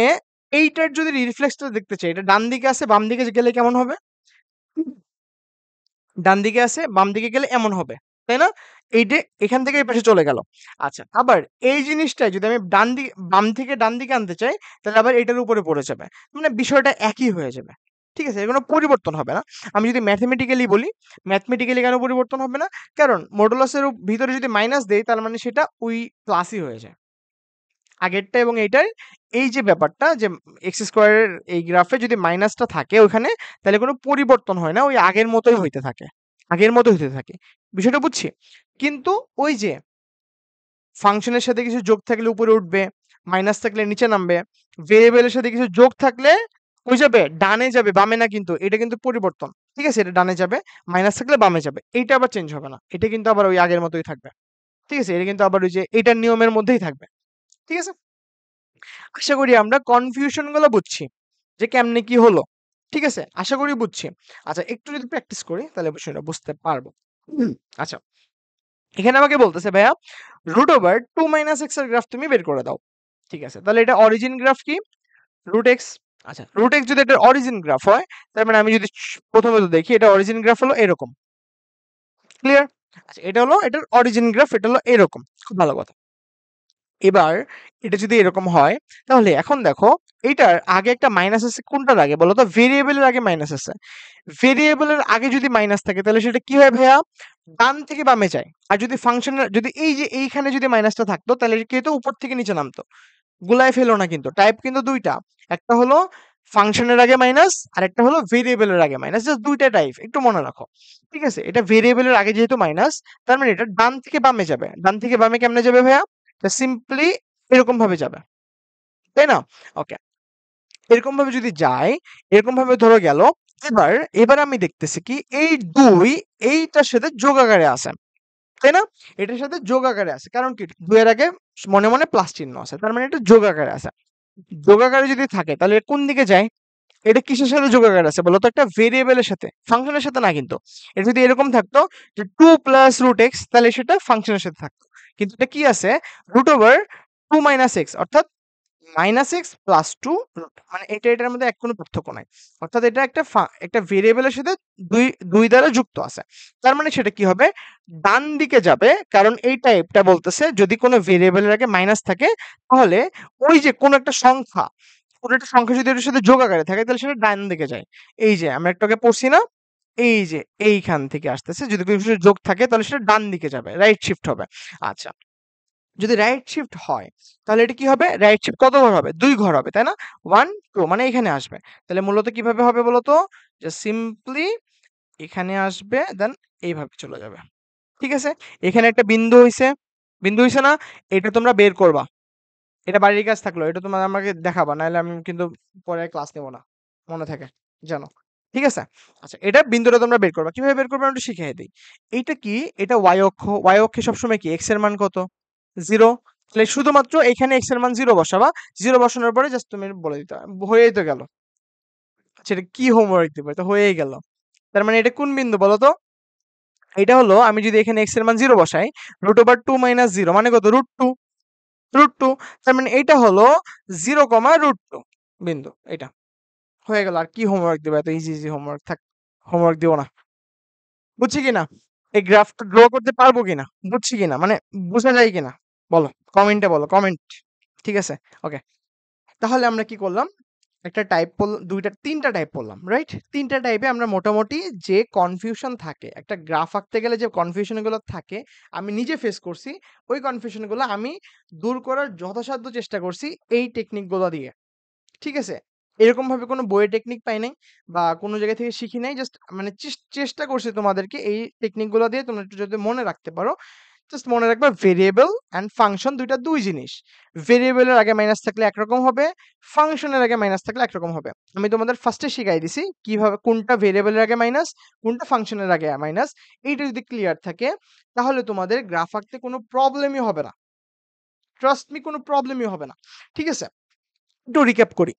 এইটার যদি রিফ্লেক্সটা দেখতে চাই, এটা ডান দিকে আছে, বাম দিকে গেলে কেমন হবে? ডান দিকে আছে, বাম দিকে গেলে এমন হবে, তাই না? এইটা এখান থেকে এই পাশে চলে গেল। আচ্ছা, আবার এই জিনিসটাই যদি আমি ডান দিকে বাম থেকে ডান দিকে আনতে চাই, তাহলে আবার এটার উপরে পড়ে যাবে। মানে বিষয়টা একই হয়ে যাবে। ঠিক আছে? এর কোনো পরিবর্তন হবে না। আমি যদি ম্যাথমেটিক্যালি বলি, ম্যাথমেটিক্যালি কেন পরিবর্তন হবে না? কারণ মডুলাসের ভিতরে যদি মাইনাস দেই, তার মানে সেটা ওই প্লাসই হয়ে যায়। আগেরটা এবং এইটার এই যে ব্যাপারটা, যে এক্স স্কোয়ারের এই গ্রাফে যদি মাইনাসটা থাকে ওখানে, তাহলে কোনো পরিবর্তন হয় না, ওই আগের মতোই হইতে থাকে, আগের মতো হইতে থাকে। বিষয়টা বুঝছি। কিন্তু ওই যে ফাংশনের সাথে কিছু যোগ থাকলে উপরে উঠবে, মাইনাস থাকলে নিচে নামবে, ভেরিয়েবলের সাথে কিছু যোগ থাকলে কই যাবে? ডানে যাবে, বামে না। কিন্তু এটা কিন্তু পরিবর্তন। ঠিক আছে? এটা ডানে যাবে, মাইনাস থাকলে বামে যাবে, এইটা আবার চেঞ্জ হবে না। এটা কিন্তু আবার ওই আগের মতোই থাকবে। ঠিক আছে? এটা কিন্তু আবার ওই যে এটার নিয়মের মধ্যেই থাকবে। ঠিক আছে? আশা করি আমরা কনফিউশন গুলো বুঝছি যে কেমনে কি হলো। ঠিক আছে? আশা করি বুঝছি। আচ্ছা, একটু যদি প্র্যাকটিস করি তাহলে বিষয়টা বুঝতে পারবো। আচ্ছা, এখানে আমাকে বলতেছে ভাইয়া root over two minus x এর গ্রাফ তুমি বের করে দাও। ঠিক আছে, তাহলে এটা অরিজিন গ্রাফ কি? Root x. আচ্ছা, রুট এক্স যদি এটা অরিজিন গ্রাফ হয়, তার মানে আমি যদি প্রথমে তো দেখি, এটা অরিজিন গ্রাফ হলো এরকম। ক্লিয়ার? আচ্ছা, এটা হলো এটার অরিজিন গ্রাফ, এটা হলো এরকম। খুব ভালো কথা। এবার এটা যদি এরকম হয়, তাহলে এখন দেখো এইটার আগে একটা মাইনাস আছে, কোনটার আগে বলো তো? ভেরিয়েবলের আগে মাইনাস আছে। ভেরিয়েবলের আগে যদি মাইনাস থাকে তাহলে সেটা কি হয় ভাইয়া? ডান থেকে বামে যায়। আর যদি ফাংশনের যদি এই যে এইখানে যদি মাইনাসটা থাকতো, তাহলে কি হতো? উপর থেকে নিচে নামতো। গুলায় ফেলো না কিন্তু, টাইপ কিন্তু দুইটা। একটা হলো ফাংশনের আগে মাইনাস, আর একটা হলো ভেরিয়েবলের আগে মাইনাস। জাস্ট দুইটা টাইপ, একটু মনে রাখো। ঠিক আছে? এটা ভেরিয়েবলের আগে যেহেতু মাইনাস, তার মানে এটা ডান থেকে বামে যাবে। ডান থেকে বামে কেমনে যাবে ভাইয়া? সিম্পলি এরকম ভাবে যাবে, তাই না? ওকে, এরকম ভাবে যদি যায়, এরকম ভাবে ধরো গেল, এবার এবার আমি দেখতেছি কি এই ২ এইটার সাথে যোগ আকারে আছে। তাই না? এটার সাথে যোগ আকারে আছে। কারণ কি ২ এর আগে মনে, মনে প্লাস চিহ্ন আছে। তার মানে এটা যোগ আকারে আছে। যোগ আকারে যদি থাকে তাহলে কোন দিকে যায়? এটা কিসের সাথে যোগ আকারে আছে বলতো? একটা ভেরিয়েবলের সাথে, ফাংশনের সাথে না কিন্তু। এটা যদি এরকম থাকতো যে 2 প্লাস রুট এক্স তাহলে সেটা ফাংশনের সাথে থাকতো। কিন্তু এটা কি আছে? রুট ওভার 2 মাইনাস এক্স অর্থাৎ মাইনাস এক্স প্লাস 2 রুট মানে এটার মধ্যে কোনো পার্থক্য নাই। অর্থাৎ এটা একটা ভেরিয়েবলের সাথে ২ দ্বারা যুক্ত আছে। তার মানে সেটা কি হবে? ডান দিকে যাবে কারণ এই টাইপটা বলতেছে যদি কোনো ভেরিয়েবলের আগে মাইনাস থাকে তাহলে ওই যে কোনো একটা সংখ্যা কোনো একটা সংখ্যা যদি এটার সাথে যোগ আকারে থাকে তাহলে সেটা ডান দিকে যায়। এই যে আমরা একটু আগে পড়ছি না? এই যে এইখান থেকে আসতেছে। যদি কোনো কিছুর যোগ থাকে তাহলে সেটা ডান দিকে যাবে। রাইট শিফট হবে। আচ্ছা। যদি রাইট শিফট হয় তাহলে এটা কি হবে? রাইট শিফট কত ঘর হবে? ২ ঘর হবে, তাই না? 1, 2 মানে এখানে আসবে। তাহলে মূলত কিভাবে হবে বলতো? যে সিম্পলি এখানে আসবে দেন এইভাবে চলে যাবে। ঠিক আছে? এখানে একটা বিন্দু হইছে। বিন্দু হইছে না? এটা তোমরা বের করবা। এটা বাড়ির কাজ থাকলো। এটা তোমরা আমাকে দেখাবা। নাইলে আমি কিন্তু পরে আর ক্লাস নেব না। মনে থাকে যেন। ঠিক আছে? আচ্ছা এটা বিন্দুটা তোমরা বের করবা। কিভাবে বের করবা আমি একটু শিখিয়ে দেই। এইটা কি? এটা y অক্ষ। y অক্ষে সবসময় কি x এর মান কত? 0 তাহলে শুধুমাত্র এখানে x এর মান 0 বসাবা। 0 বসানোর পরে জাস্ট তুমি বলে দিতে হয়েই তো গেল। আচ্ছা এটা কি হোমওয়ার্ক দিবা? এটা হয়েই গেল। তার মানে এটা কোন বিন্দু বলো তো? এটা হলো আমি যদি এখানে x এর মান 0 বসাই √2 - 0 মানে কত? √2 √2 তার মানে এইটা হলো 0, √2 বিন্দু এটা। হয়ে গেল। আর কি হোমওয়ার্ক দিবা? এত ইজি, ইজি হোমওয়ার্ক থাক। হোমওয়ার্ক দিও না। বুঝছি কিনা? এই গ্রাফটা ড্র করতে পারবো কিনা? বুঝছি কিনা? মানে বুঝা যায় কিনা? বলো। কমেন্টে বলো। কমেন্ট। ঠিক আছে? ওকে। তাহলে আমরা কি করলাম? একটা টাইপ ২ টা ৩ টা টাইপ পড়লাম। রাইট? ৩ টা টাইপে আমরা মোটামুটি যে কনফিউশন থাকে, একটা গ্রাফ আঁকতে গেলে যে কনফিউশন গুলো থাকে, আমি নিজে ফেস করছি। ওই কনফিউশন গুলো আমি দূর করার যথাসাধ্য চেষ্টা করছি এই টেকনিক গুলো দিয়ে। ঠিক আছে? এরকমভাবে কোনো বইয়ে টেকনিক পাই নাই বা কোনো জায়গা থেকে শিখি নাই। জাস্ট মানে চেষ্টা করছি তোমাদেরকে এই টেকনিক গুলো দিয়ে তোমরা একটু যদি মনে রাখতে পারো। জাস্ট মনে রাখবা ভেরিয়েবল অ্যান্ড ফাংশন ২ টা ২ জিনিস। ভেরিয়েবলের আগে মাইনাস থাকলে একরকম হবে, ফাংশনের আগে মাইনাস থাকলে একরকম হবে। আমি তোমাদের ফার্স্টে শিখাই দিছি কিভাবে কোনটা ভেরিয়েবলের আগে মাইনাস, কোনটা ফাংশনের আগে মাইনাস। এইটা যদি ক্লিয়ার থাকে তাহলে তোমাদের গ্রাফ আঁকতে কোনো প্রবলেমই হবে না। ট্রাস্ট মি কোনো প্রবলেমই হবে না। ঠিক আছে? একটু রিক্যাপ করি।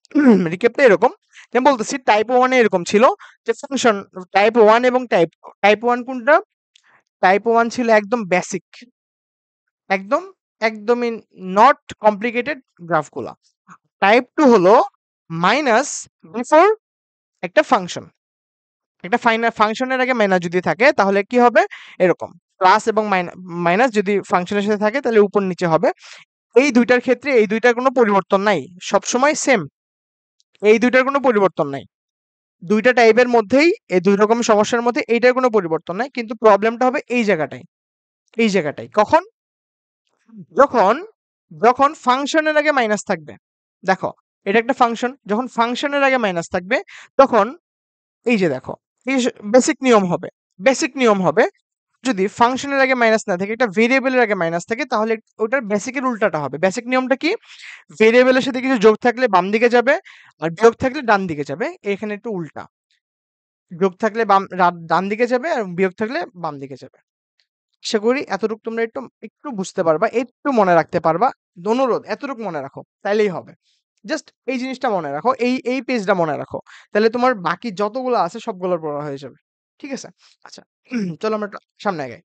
রিক্যাপটা এরকম। আমি বলতেছি টাইপ 1 এ এরকম ছিল যে ফাংশন টাইপ 1 এবং টাইপ 1 কোনটা? টাইপ 1 ছিল একদম বেসিক। একদম একদমই নট কমপ্লিকেটেড গ্রাফগুলা। টাইপ 2 হলো মাইনাস বিফোর একটা ফাংশন। একটা ফাংশনের আগে মাইনাস যদি থাকে তাহলে কি হবে? এরকম। প্লাস এবং মাইনাস যদি ফাংশনের সাথে থাকে তাহলে উপর নিচে হবে। এই ২ টার ক্ষেত্রে এই ২ টার কোনো পরিবর্তন নাই। সবসময় সেম। এই ২ টার কোনো পরিবর্তন নাই। ২ টা টাইপের মধ্যেই এই ২ রকম সমস্যার মধ্যে এইটার কোনো পরিবর্তন নাই। কিন্তু প্রবলেমটা হবে এই জায়গাটায়। এই জায়গাটায়। কখন? যখন, যখন ফাংশনের আগে মাইনাস থাকবে। দেখো, এটা একটা ফাংশন। যখন ফাংশনের আগে মাইনাস থাকবে তখন এই যে দেখো, এই বেসিক নিয়ম হবে। বেসিক নিয়ম হবে যদি ফাংশনের আগে মাইনাস না থাকে, একটা ভেরিয়েবলের আগে মাইনাস থাকে তাহলে ওটার বেসিকের উল্টাটা হবে। বেসিক নিয়মটা কি? ভেরিয়েবলের সাথে কিছু যোগ থাকলে বাম দিকে যাবে আর বিয়োগ থাকলে ডান দিকে যাবে। এখানে একটু উল্টা। যোগ থাকলে ডান দিকে যাবে আর বিয়োগ থাকলে বাম দিকে যাবে। আশা করি এতটুকু তোমরা একটু একটু বুঝতে পারবা, একটু মনে রাখতে পারবা। অনুরোধ এতটুকু মনে রাখো, তাইলেই হবে। জাস্ট এই জিনিসটা মনে রাখো, এই পেজটা মনে রাখো। তাহলে তোমার বাকি যতগুলো আছে সবগুলোর পড়া হয়ে যাবে। ঠিক আছে? আচ্ছা চলো আমরা একটু সামনে আগাই।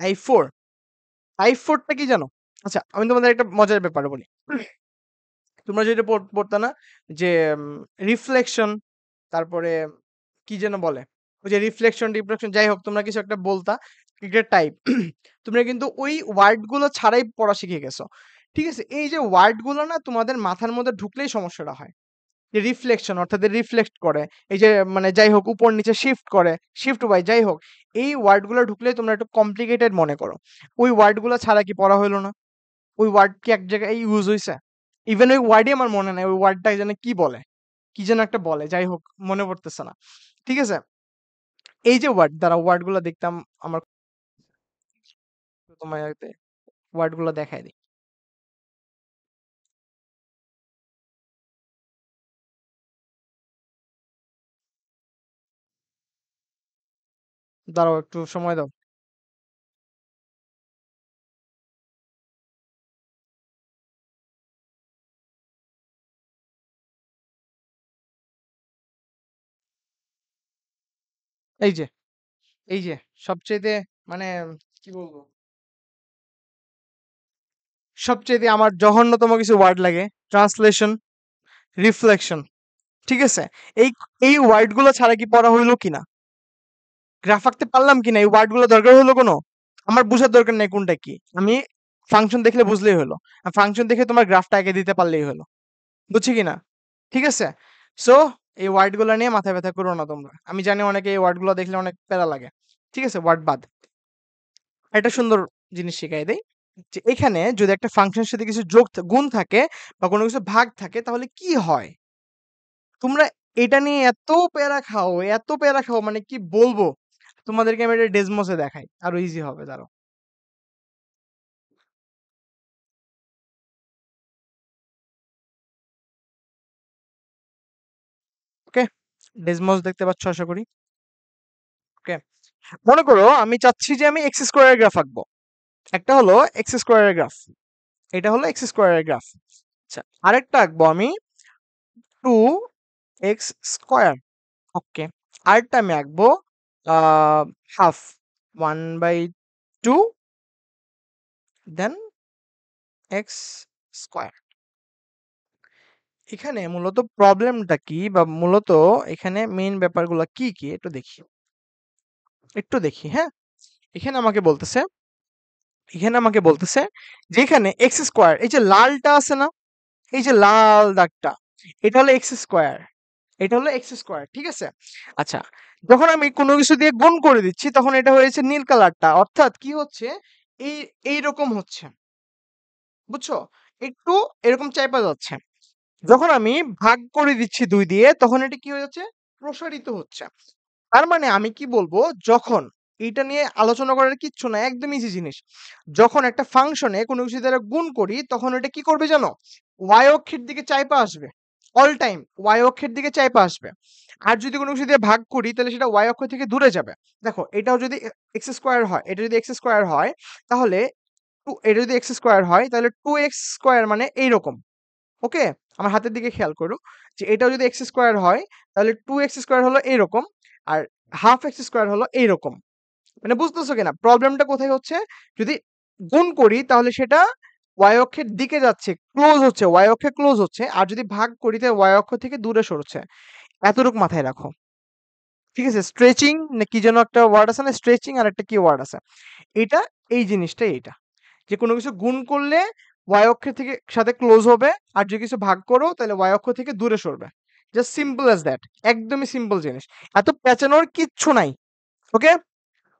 টাইপ 4 টাইপ 4 টা কি জানো? আচ্ছা আমি তোমাদের একটা মজার ব্যাপার বলি। তোমরা যেটা পড়তা না যে রিফ্লেকশন তারপরে কি যেন বলে? ওই যে রিফ্লেকশন যাই হোক তোমরা কিছু একটা বলতা। এটা টাইপ। তোমরা কিন্তু ওই ওয়ার্ড গুলো ছাড়াই পড়া শিখে গেছো। ঠিক আছে? এই যে ওয়ার্ড গুলো না তোমাদের মাথার মধ্যে ঢুকলেই সমস্যাটা হয়। যে রিফ্লেকশন অর্থাৎ রিফ্লেক্ট করে। এই যে মানে যাই হোক উপর নিচে শিফট করে, শিফট বাই যাই হোক। এই ওয়ার্ড গুলো ঢুকলেই তোমরা একটু কমপ্লিকেটেড মনে করো। ওই ওয়ার্ড গুলো ছাড়া কি পড়া হইল না? ওই ওয়ার্ড কি এক জায়গায় ইউজ হইছে? ইভেন ওই ওয়ার্ডই আমার মনে নাই। ওই ওয়ার্ডটা যেন কি বলে? কি যেন একটা বলে। যাই হোক মনে পড়তেছে না। ঠিক আছে? এই যে ওয়ার্ড দ্বারা ওয়ার্ড গুলা দেখতাম আমার তোমাকে ওয়ার্ড গুলো দেখায় দিই। দাঁড়াও একটু সময় দাও। এই যে এই যে সবচেয়ে মানে কি বলবো, সবচেয়ে আমার জঘন্যতম কিছু ওয়ার্ড লাগে, ট্রান্সলেশন, রিফ্লেকশন। ঠিক আছে, এই এই ওয়ার্ড গুলো ছাড়া কি পড়া হইলো কিনা, গ্রাফ আঁকতে পারলাম কিনা, এই ওয়ার্ড গুলো দরকার হলো কোনো? আমার বুঝার দরকার নেই কোনটা কি, আমি ফাংশন দেখলে বুঝলেই হলো, ফাংশন দেখে তোমার গ্রাফটা এঁকে দিতে পারলেই হলো, বুঝছি কিনা? ঠিক আছে, সো এই ওয়ার্ড গুলো নিয়ে মাথা ব্যথা করো না তোমরা, আমি জানি অনেকে এই ওয়ার্ড গুলো দেখলে অনেক প্যারা লাগে। ঠিক আছে, ওয়ার্ড বাদ, একটা সুন্দর জিনিস শিখাই দেই, যে এখানে যদি একটা ফাংশনের সাথে কিছু গুণ থাকে বা কোনো কিছু ভাগ থাকে তাহলে কি হয়। তোমরা এটা নিয়ে এত প্যারা খাও মানে কি বলবো, তোমাদেরকে আমি এটা ডেসমোসে দেখাই, আরো ইজি হবে, দাঁড়াও। ওকে, ডেসমোস দেখতে পাচ্ছ আশা করি। ওকে, মনে করো আমি চাচ্ছি যে আমি এক্স স্কোয়ারের গ্রাফ আঁকবো, একটা হলো এক্স স্কোয়ারের গ্রাফ, এটা হলো এক্স স্কোয়ারের গ্রাফ। আচ্ছা, আরেকটা আঁকবো আমি 2x স্কোয়ার। ওকে, আরেকটা আমি আঁকবো হাফ, 1/2 দেন এক্স স্কোয়ার। এখানে মূলত প্রবলেমটা কি, বা মূলত এখানে মেইন ব্যাপারগুলো কি কি একটু দেখি, হ্যাঁ। এখানে আমাকে বলতেছে যে এখানে এক্স স্কোয়ার, এই যে লালটা আছে না, এই যে লাল দাগটা, এটা হলো এক্স স্কোয়ার, এটা হলো এক্স স্কোয়ার, ঠিক আছে। আচ্ছা, যখন আমি কোনো কিছু দিয়ে গুণ করে দিচ্ছি তখন এটা হয়েছে নীল কালারটা, অর্থাৎ কি হচ্ছে, এই এইরকম হচ্ছে, বুঝছো, একটু এরকম চাইপা যাচ্ছে। যখন আমি ভাগ করে দিচ্ছি 2 দিয়ে তখন এটা কি হয়ে যাচ্ছে, প্রসারিত হচ্ছে। তার মানে আমি কি বলবো, যখন এইটা নিয়ে আলোচনা করার কিচ্ছু না, একদম ইজি জিনিস। যখন একটা ফাংশনে কোনো কিছু দ্বারা গুণ করি তখন এটা কি করবে জানো, y অক্ষের দিকে চাইপা আসবে, অল টাইম y অক্ষের দিকে চাইপা আসবে। আর যদি কোনো কিছু দিয়ে ভাগ করি তাহলে সেটা y অক্ষ থেকে দূরে যাবে। দেখো এটাও যদি এক্স স্কোয়ার হয়, এটা যদি এক্স স্কোয়ার হয় তাহলে এটা যদি এক্স স্কোয়ার হয় তাহলে 2x স্কোয়ার মানে এইরকম। ওকে, আমার হাতের দিকে খেয়াল করো, যে এটাও যদি এক্স স্কোয়ার হয় তাহলে 2x স্কোয়ার হলো এইরকম, আর হাফ এক্স স্কোয়ার হলো এইরকম। মানে বুঝতেছো কিনা প্রবলেমটা কোথায় হচ্ছে, যদি গুণ করি তাহলে সেটা y অক্ষের দিকে যাচ্ছে, ক্লোজ হচ্ছে, y অক্ষে ক্লোজ হচ্ছে, আর যদি ভাগ করি তাহলে y অক্ষ থেকে দূরে সরছে। এতটুকু মাথায় রাখো, ঠিক আছে। স্ট্রেচিং না কি যেন একটা ওয়ার্ড আছে না, স্ট্রেচিং আর একটা কি ওয়ার্ড আছে, এটা এই জিনিসটাই এটা, যে কোনো কিছু গুণ করলে y অক্ষের থেকে সাথে ক্লোজ হবে, আর যদি কিছু ভাগ করো তাহলে y অক্ষ থেকে দূরে সরবে। জাস্ট সিম্পল অ্যাজ দ্যাট, একদমই সিম্পল জিনিস, এত পেঁচানোর কিচ্ছু নাই। ওকে,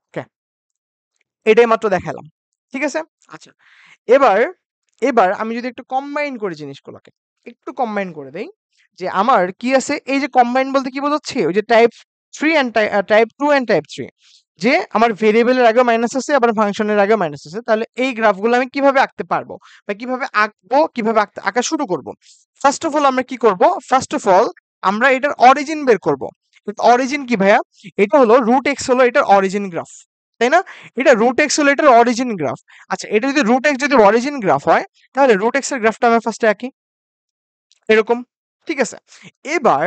ওকে, এটাই মাত্র দেখালাম, ঠিক আছে। আচ্ছা, এবার এবার আমি যদি একটু কম্বাইন করি জিনিসগুলোকে, একটু কম্বাইন করে দেই, যে আমার কি আছে, এই যে কম্বাইন বলতে কি বোঝাচ্ছি, ওই যে type 3 and type 2 and type 3, যে আমার ভেরিয়েবলের আগেও মাইনাস আছে আবার ফাংশনের আগেও মাইনাস আছে, তাহলে এই গ্রাফগুলো আমি কিভাবে আঁকতে পারবো, বা কিভাবে আঁকবো, কিভাবে আঁকা শুরু করব। ফার্স্ট অফ অল আমরা কি করব, ফার্স্ট অফ অল আমরা এটার অরিজিন বের করব। অরিজিন কি ভাইয়া, এটা হলো রুট এক্স হলো এটার অরিজিন গ্রাফ, তাই না? এটা রুট এক্স হলো এটার অরিজিন গ্রাফ। আচ্ছা, এটা যদি রুট এক্স যদি অরিজিন গ্রাফ হয় তাহলে রুট এক্স এর গ্রাফটা আমরা ফার্স্টে আঁকি এরকম, ঠিক আছে। এবার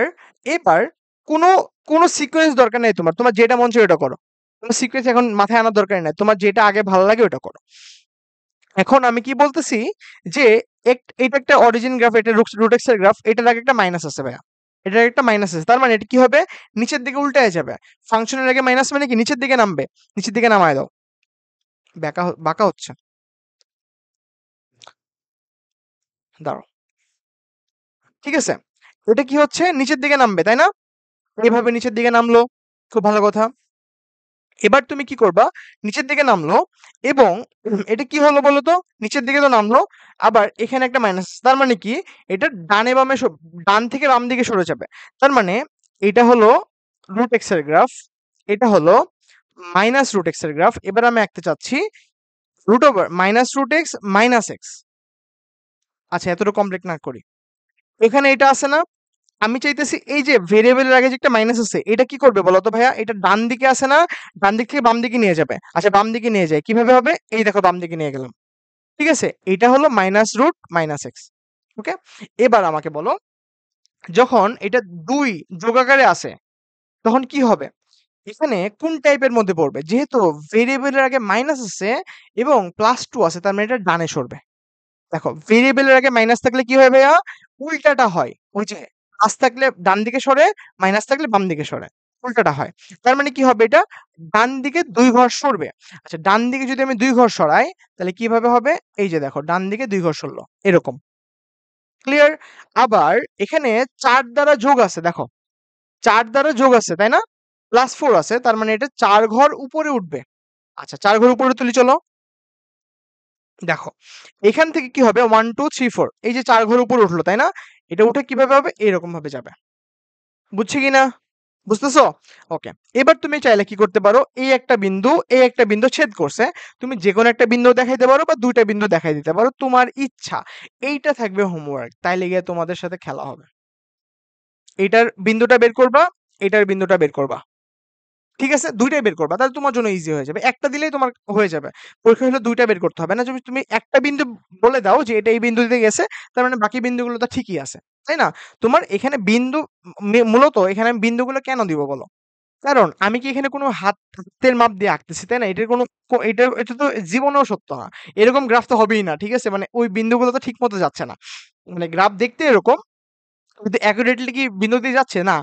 এবার কোনো কোনো সিকোয়েন্স দরকার নেই, তোমার তোমার যেটা মন চায় ওটা করো, কোনো সিকোয়েন্স এখন মাথায় আনার দরকার নাই, তোমার যেটা আগে ভালো লাগে ওটা করো। এখন আমি কি বলতেছি, যে এটা একটা অরিজিন গ্রাফ, এটা রুট এক্স এর গ্রাফ, এটার আগে একটা মাইনাস আছে ভাইয়া, এটার একটা মাইনাস আছে, তার মানে এটা কি হবে, নিচের দিকে উল্টায় যাবে। ফাংশনের আগে মাইনাস মানে কি নিচের দিকে নামবে, নিচের দিকে নামায় দাও, বাঁকা বাঁকা হচ্ছে, দাঁড়াও, ঠিক আছে। এটা কি হচ্ছে, নিচের দিকে নামবে তাই না, এইভাবে নিচের দিকে নামলো, খুব ভালো কথা। এবার তুমি কি করবা, নিচের দিকে নামলো, এবং এটা কি হলো বলো তো, নিচের দিকে তো নামলো, আবার এখানে একটা মাইনাস, তার মানে কি এটা ডানে বামে ডান থেকে বাম দিকে সরে যাবে। তার মানে এটা হলো রুট এক্স এর গ্রাফ, এটা হলো মাইনাস রুট এক্স এর গ্রাফ। এবার আমি আঁকতে চাচ্ছি root over minus root x minus x. আচ্ছা, এতটা কমপ্লিট না করি, এখানে এটা আছে না, আমি চাইতেছি এই যে ভেরিয়েবলের আগে যে একটা মাইনাস আছে এটা কি করবে বলো তো ভাইয়া? এটা ডান দিকে আছে না? ডান দিক থেকে বাম দিকে নিয়ে যাবে। আচ্ছা বাম দিকে নিয়ে যায়। কিভাবে হবে? এই দেখো বাম দিকে নিয়ে গেলাম। ঠিক আছে? এটা হলো মাইনাস রুট মাইনাস এক্স। ওকে? এবার আমাকে বলো যখন এটা ২ যোগাকারে আছে তখন কি হবে? এখানে কোন টাইপের মধ্যে পড়বে? যেহেতু ভেরিয়েবলের আগে মাইনাস আছে এবং +2 আছে তার মানে এটা ডানে সরবে। দেখো ভেরিয়েবলের আগে মাইনাস থাকলে কি হয় ভাইয়া? উল্টাটা হয়। ওই যে প্লাস থাকলে ডান দিকে সরে, মাইনাস থাকলে বাম দিকে সরে। উল্টাটা হয়। তার মানে কি হবে এটা? ডান দিকে ২ ঘর সরবে। আচ্ছা ডান দিকে যদি আমি ২ ঘর সরাই তাহলে কিভাবে হবে? এই যে দেখো ডান দিকে ২ ঘর সরলো। এরকম। ক্লিয়ার? আবার এখানে ৪ দ্বারা যোগ আছে দেখো। ৪ দ্বারা যোগ আছে, তাই না? +4 আছে। তার মানে এটা ৪ ঘর উপরে উঠবে। আচ্ছা ৪ ঘর উপরে তুলি চলো। দেখো, এখান থেকে কি হবে 1, 2, 3, 4 এই যে ৪ ঘর উপরে উঠলো, তাই না? এটা উঠে কিভাবে হবে? এরকম ভাবে যাবে। বুঝছি কিনা? বুঝতেছো? ওকে। এবার তুমি চাইলে কি করতে পারো? এই একটা বিন্দু ছেদ করছে। তুমি যেকোনো একটা বিন্দু দেখাইতে পারো বা ২ টা বিন্দু দেখাই দিতে পারো। তোমার ইচ্ছা। এইটা থাকবে হোমওয়ার্ক। তাইলে গিয়ে তোমাদের সাথে খেলা হবে। এইটার বিন্দুটা বের করবা, এটার বিন্দুটা বের করবা। ঠিক আছে? ২ টাই বের করবা। তাহলে তোমার জন্য ইজি হয়ে যাবে। একটা দিলেই তোমার হয়ে যাবে। পরীক্ষায় হলে ২ টা বের করতে হবে না। যদি তুমি একটা বিন্দু বলে দাও যে এটা এই বিন্দু দিয়ে গেছে, তার মানে বাকি বিন্দুগুলো তো ঠিকই আছে। তাই না? তোমার এখানে বিন্দু মূলত এখানে আমি বিন্দুগুলো কেন দিব বলো? কারণ আমি কি এখানে কোনো হাতের মাপ দিয়ে আঁকতেছি, তাই না? এটার কোনো এটা তো জীবনেও সত্য না। এরকম গ্রাফ তো হবেই না। ঠিক আছে? মানে ওই বিন্দুগুলো তো ঠিক মতো যাচ্ছে না। মানে গ্রাফ দেখতে এরকম কিন্তু অ্যাকুরেটলি কি বিন্দু দিয়ে যাচ্ছে? না।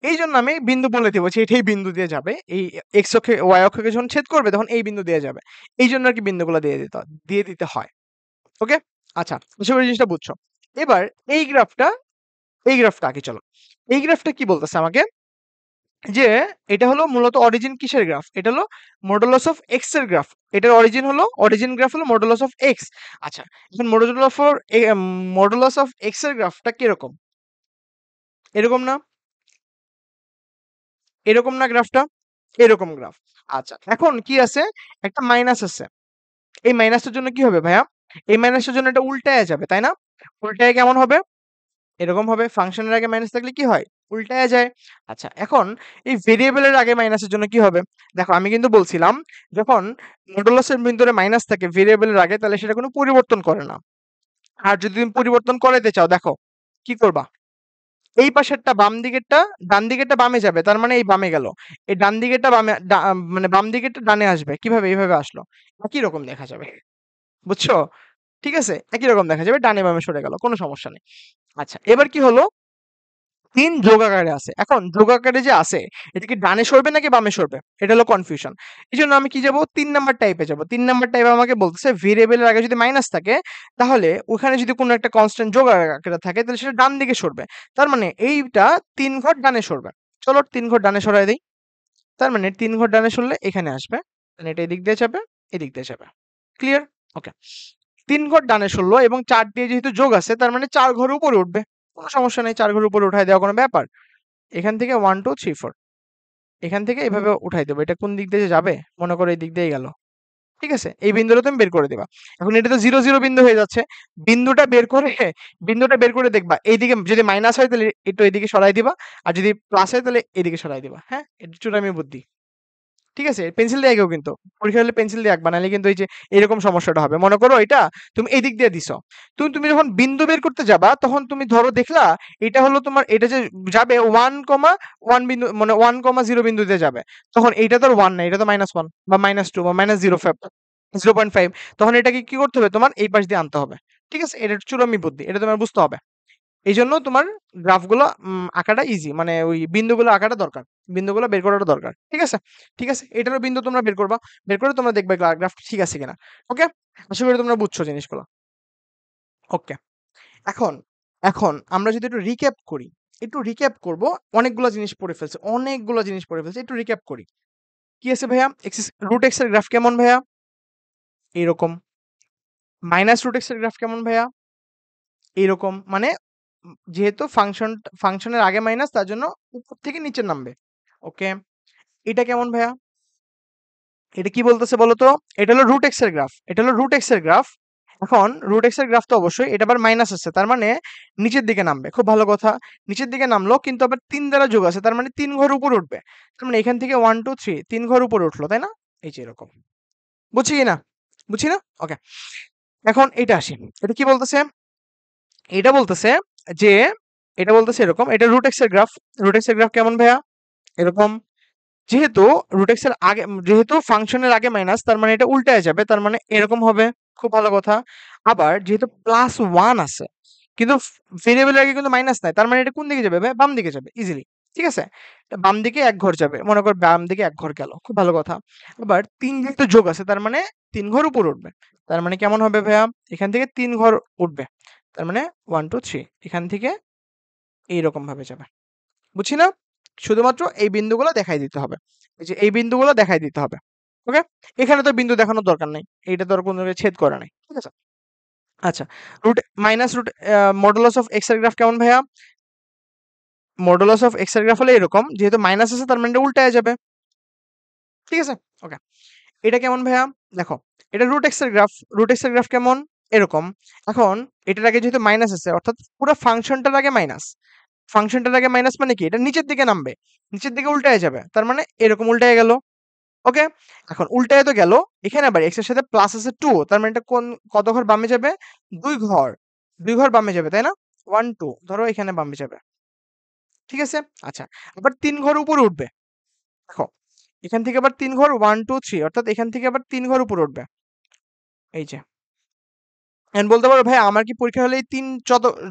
এইজন্য আমি বিন্দু বলে দিব যে এটাই বিন্দু দিয়ে যাবে। এই এক্স অক্ষে ওয়াই অক্ষকে যখন ছেদ করবে তখন এই বিন্দু দিয়ে যাবে। এইজন্য আরকি বিন্দুগুলো দিয়ে দিতে হয়। ওকে? আচ্ছা, আশা করি জিনিসটা বুঝছো। এবার এই গ্রাফটা এই গ্রাফটা আঁকি চলো। এই গ্রাফটা কি বলতেছে আমাকে? যে এটা হলো মূলত অরিজিন কিসের গ্রাফ? এটা হলো মডুলাস অফ এক্স এর গ্রাফ। এটার অরিজিন গ্রাফ হলো মডুলাস অফ এক্স। আচ্ছা, এখন মডুলাস অফ এক্স এর গ্রাফটা কিরকম? এরকম না? এরকম না গ্রাফটা? এরকম গ্রাফ। আচ্ছা, এখন কি আছে? একটা মাইনাস আছে। এই মাইনাসটার জন্য কি হবে ভাইয়া? এই মাইনাসটার জন্য এটা উল্টায়া যাবে, তাই না? উল্টায়ে কেমন হবে? এরকম হবে। ফাংশনের আগে মাইনাস থাকলে কি হয়? উল্টায়া যায়। আচ্ছা, এখন এই ভেরিয়েবলের আগে মাইনাসের জন্য কি হবে? দেখো আমি কিন্তু বলছিলাম যখন মডুলাসের ভিতরে মাইনাস থাকে ভেরিয়েবলের আগে তাহলে সেটা কোনো পরিবর্তন করে না। আর যদি তুমি পরিবর্তন করাইতে চাও দেখো, কি করবা? এই পাশেরটা বাম দিকেরটা ডান দিকেরটা বামে যাবে। তার মানে এই বামে গেল। এই ডান দিকেরটা মানে বাম দিকেরটা ডানে আসবে। কিভাবে? এভাবে আসলো। একই রকম দেখা যাবে। বুঝছো? ঠিক আছে? একই রকম দেখা যাবে। ডানে বামে সরে গেল। কোন সমস্যা নেই। আচ্ছা, এবার কি হলো? ৩ যোগাকারে আছে। এখন যোগাকারে যে আছে, এটা কি ডানে সরবে নাকি বামে সরবে? এটা হলো কনফিউশন। এজন্য আমি কি যাবো? ৩ নাম্বার টাইপে যাবো। ৩ নাম্বার টাইপে আমাকে বলতেছে ভেরিয়েবলের আগে যদি মাইনাস থাকে, তাহলে ওখানে যদি কোনো একটা কনস্ট্যান্ট যোগ আকারে থাকে, তাহলে সেটা ডান দিকে সরবে। তার মানে এইটা ৩ ঘর ডানে সরবে। চলো ৩ ঘর ডানে সরায় দেই। তার মানে ৩ ঘর ডানে সরলে এখানে আসবে। মানে এটা এদিক দিয়ে যাবে, এদিক দিয়ে যাবে। ক্লিয়ার? ওকে। ৩ ঘর ডানে সরলো এবং ৪ দিয়ে যেহেতু যোগ আছে, তার মানে ৪ ঘর উপরে উঠবে। কোন সমস্যা নেই। ৪ ঘর উপরে উঠায় দেওয়া কোনো ব্যাপার। এখান থেকে 1, 2, 3, 4 এখান থেকে এভাবে উঠাই দেবো। এটা কোন দিক দিয়ে যে যাবে? মনে করো এই দিক দিয়েই গেল। ঠিক আছে? এই বিন্দুটা তুমি বের করে দিবা। এখন এটা তো 0, 0 বিন্দু হয়ে যাচ্ছে। বিন্দুটা বের করে বিন্দুটা বের করে দেখবা। এইদিকে যদি মাইনাস হয় তাহলে একটু এদিকে সরাই দিবা। আর যদি প্লাস হয় তাহলে এদিকে সরাই দিবা। হ্যাঁ? এটা চূড়ামি বুদ্ধি। ঠিক আছে? পেন্সিল দিয়ে এঁকেও কিন্তু। পরীক্ষা হলে পেন্সিল দিয়ে আঁকবা। নাহলে কিন্তু এই যে এরকম সমস্যাটা হবে। মনে করো এটা তুমি এদিক দিয়ে দিছো। তুমি যখন বিন্দু বের করতে যাবা তখন তুমি ধরো দেখলা এটা হলো তোমার এটা যে যাবে 1, 1 বিন্দু মানে 1, 0 বিন্দুতে যাবে। তখন এইটা তো আর 1 না, এটা তো -1 বা -2 বা -05 0.5 তখন এটাকে কি করতে হবে? তোমার এই পাশ দিয়ে আনতে হবে। ঠিক আছে? এটা চূড়ামি বুদ্ধি। এটা তোমার বুঝতে হবে। এইজন্য তোমার গ্রাফগুলো আঁকাটা ইজি। মানে ওই বিন্দুগুলো আঁকাটা দরকার। বিন্দুগুলো বের করাটা দরকার। ঠিক আছে? ঠিক আছে? এটারও বিন্দু তোমরা বের করবা। বের করে তোমরা দেখবে গ্রাফ ঠিক আছে কিনা। ওকে? আশা করি তোমরা বুঝছো জিনিসগুলো। ওকে। এখন এখন আমরা যদি একটু রিক্যাপ করি, একটু রিক্যাপ করব। অনেকগুলা জিনিস পড়ে ফেলছি। অনেকগুলা জিনিস পড়ে ফেলছি। একটু রিক্যাপ করি। কি আছে ভাইয়া? √x এর গ্রাফ কেমন ভাইয়া? এরকম। -√x এর গ্রাফ কেমন ভাইয়া? এরকম। মানে যেহেতু ফাংশনের আগে মাইনাস তার জন্য উপর থেকে নিচে নামবে। ওকে। এটা কেমন ভাইয়া? এটা কি বলতেছে বলো তো? এটা হলো √x এর গ্রাফ। এটা হলো √x এর গ্রাফ এখন রুট এক্স এর গ্রাফ তো অবশ্যই এটা আবার মাইনাস আছে, তার মানে নিচের দিকে নামবে। খুব ভালো কথা, নিচের দিকে নামলো কিন্তু আবার 3 দ্বারা যোগ আছে, তার মানে 3 ঘর উপরে উঠবে। তার মানে এখান থেকে 1 2 3 3 ঘর উপরে উঠলো, তাই না? এই যে এরকম, বুঝছি কি না? বুঝছি না? ওকে, এখন এটা আসি। এটা কি বলতেছে? এটা বলতেছে যে, এটা বলতেছে এরকম, এটা রুট এক্স এর গ্রাফ। রুট এক্স এর গ্রাফ কেমন ভাইয়া? এরকম। যেহেতু রুট এক্স এর আগে, যেহেতু ফাংশনের আগে মাইনাস, তার মানে এটা উল্টায় যাবে, তার মানে এরকম হবে। খুব ভালো কথা। আবার যেহেতু প্লাস ওয়ান আছে কিন্তু ভেরিয়েবলের আগে কিন্তু মাইনাস নাই, তার মানে এটা কোন দিকে যাবে ভাই? বাম দিকে যাবে ইজিলি। ঠিক আছে, এটা বাম দিকে এক ঘর যাবে, মনে কর বাম দিকে এক ঘর গেল, খুব ভালো কথা। আবার তিন যেহেতু যোগ আছে, তার মানে 3 ঘর উপর উঠবে। তার মানে কেমন হবে ভাইয়া? এখান থেকে 3 ঘর উঠবে, তার মানে 1 2 3 এখান থেকে এইরকম ভাবে যাবে। বুঝছি না? শুধুমাত্র এই বিন্দুগুলো দেখাই দিতে হবে। এই যে এই বিন্দুগুলো দেখাই দিতে হবে। ওকে? এখানে তো বিন্দু দেখানোর দরকার নাই। এইটা তো আর কোনো জায়গায় ছেদ করে নাই। ঠিক আছে? আচ্ছা, root minus root modulus of x এর গ্রাফ কেমন ভাইয়া? মডুলাস অফ এক্স এর গ্রাফ হলো এরকম, যেহেতু মাইনাস আছে তার মানে এটা উল্টায় যাবে। ঠিক আছে? ওকে। এটা কেমন ভাইয়া? দেখো, এটা রুট এক্স এর গ্রাফ। রুট এক্স এর গ্রাফ কেমন? এরকম। এখন এটার আগে যেহেতু মাইনাস আছে, অর্থাৎ পুরো ফাংশনটার আগে মাইনাস। ফাংশনটার আগে মাইনাস মানে কি? এটা নিচের দিকে নামবে। নিচের দিকে উল্টায় যাবে। তার মানে এরকম উল্টায় গেল। ওকে? এখন উল্টায় তো গেল। এখানে আবার x এর সাথে প্লাস আছে 2, তার মানে এটা কত ঘর বামে যাবে? 2 ঘর। 2 ঘর বামে যাবে, তাই না? 1 2 ধরো এখানে বামে যাবে। ঠিক আছে? আচ্ছা। আবার 3 ঘর উপরে উঠবে। দেখো, এখান থেকে আবার 3 ঘর 1 2 3, অর্থাৎ এখান থেকে আবার 3 ঘর উপরে উঠবে। এই যে। এখন বলতে পারো ভাই আমার কি পরীক্ষা হলে এই ৩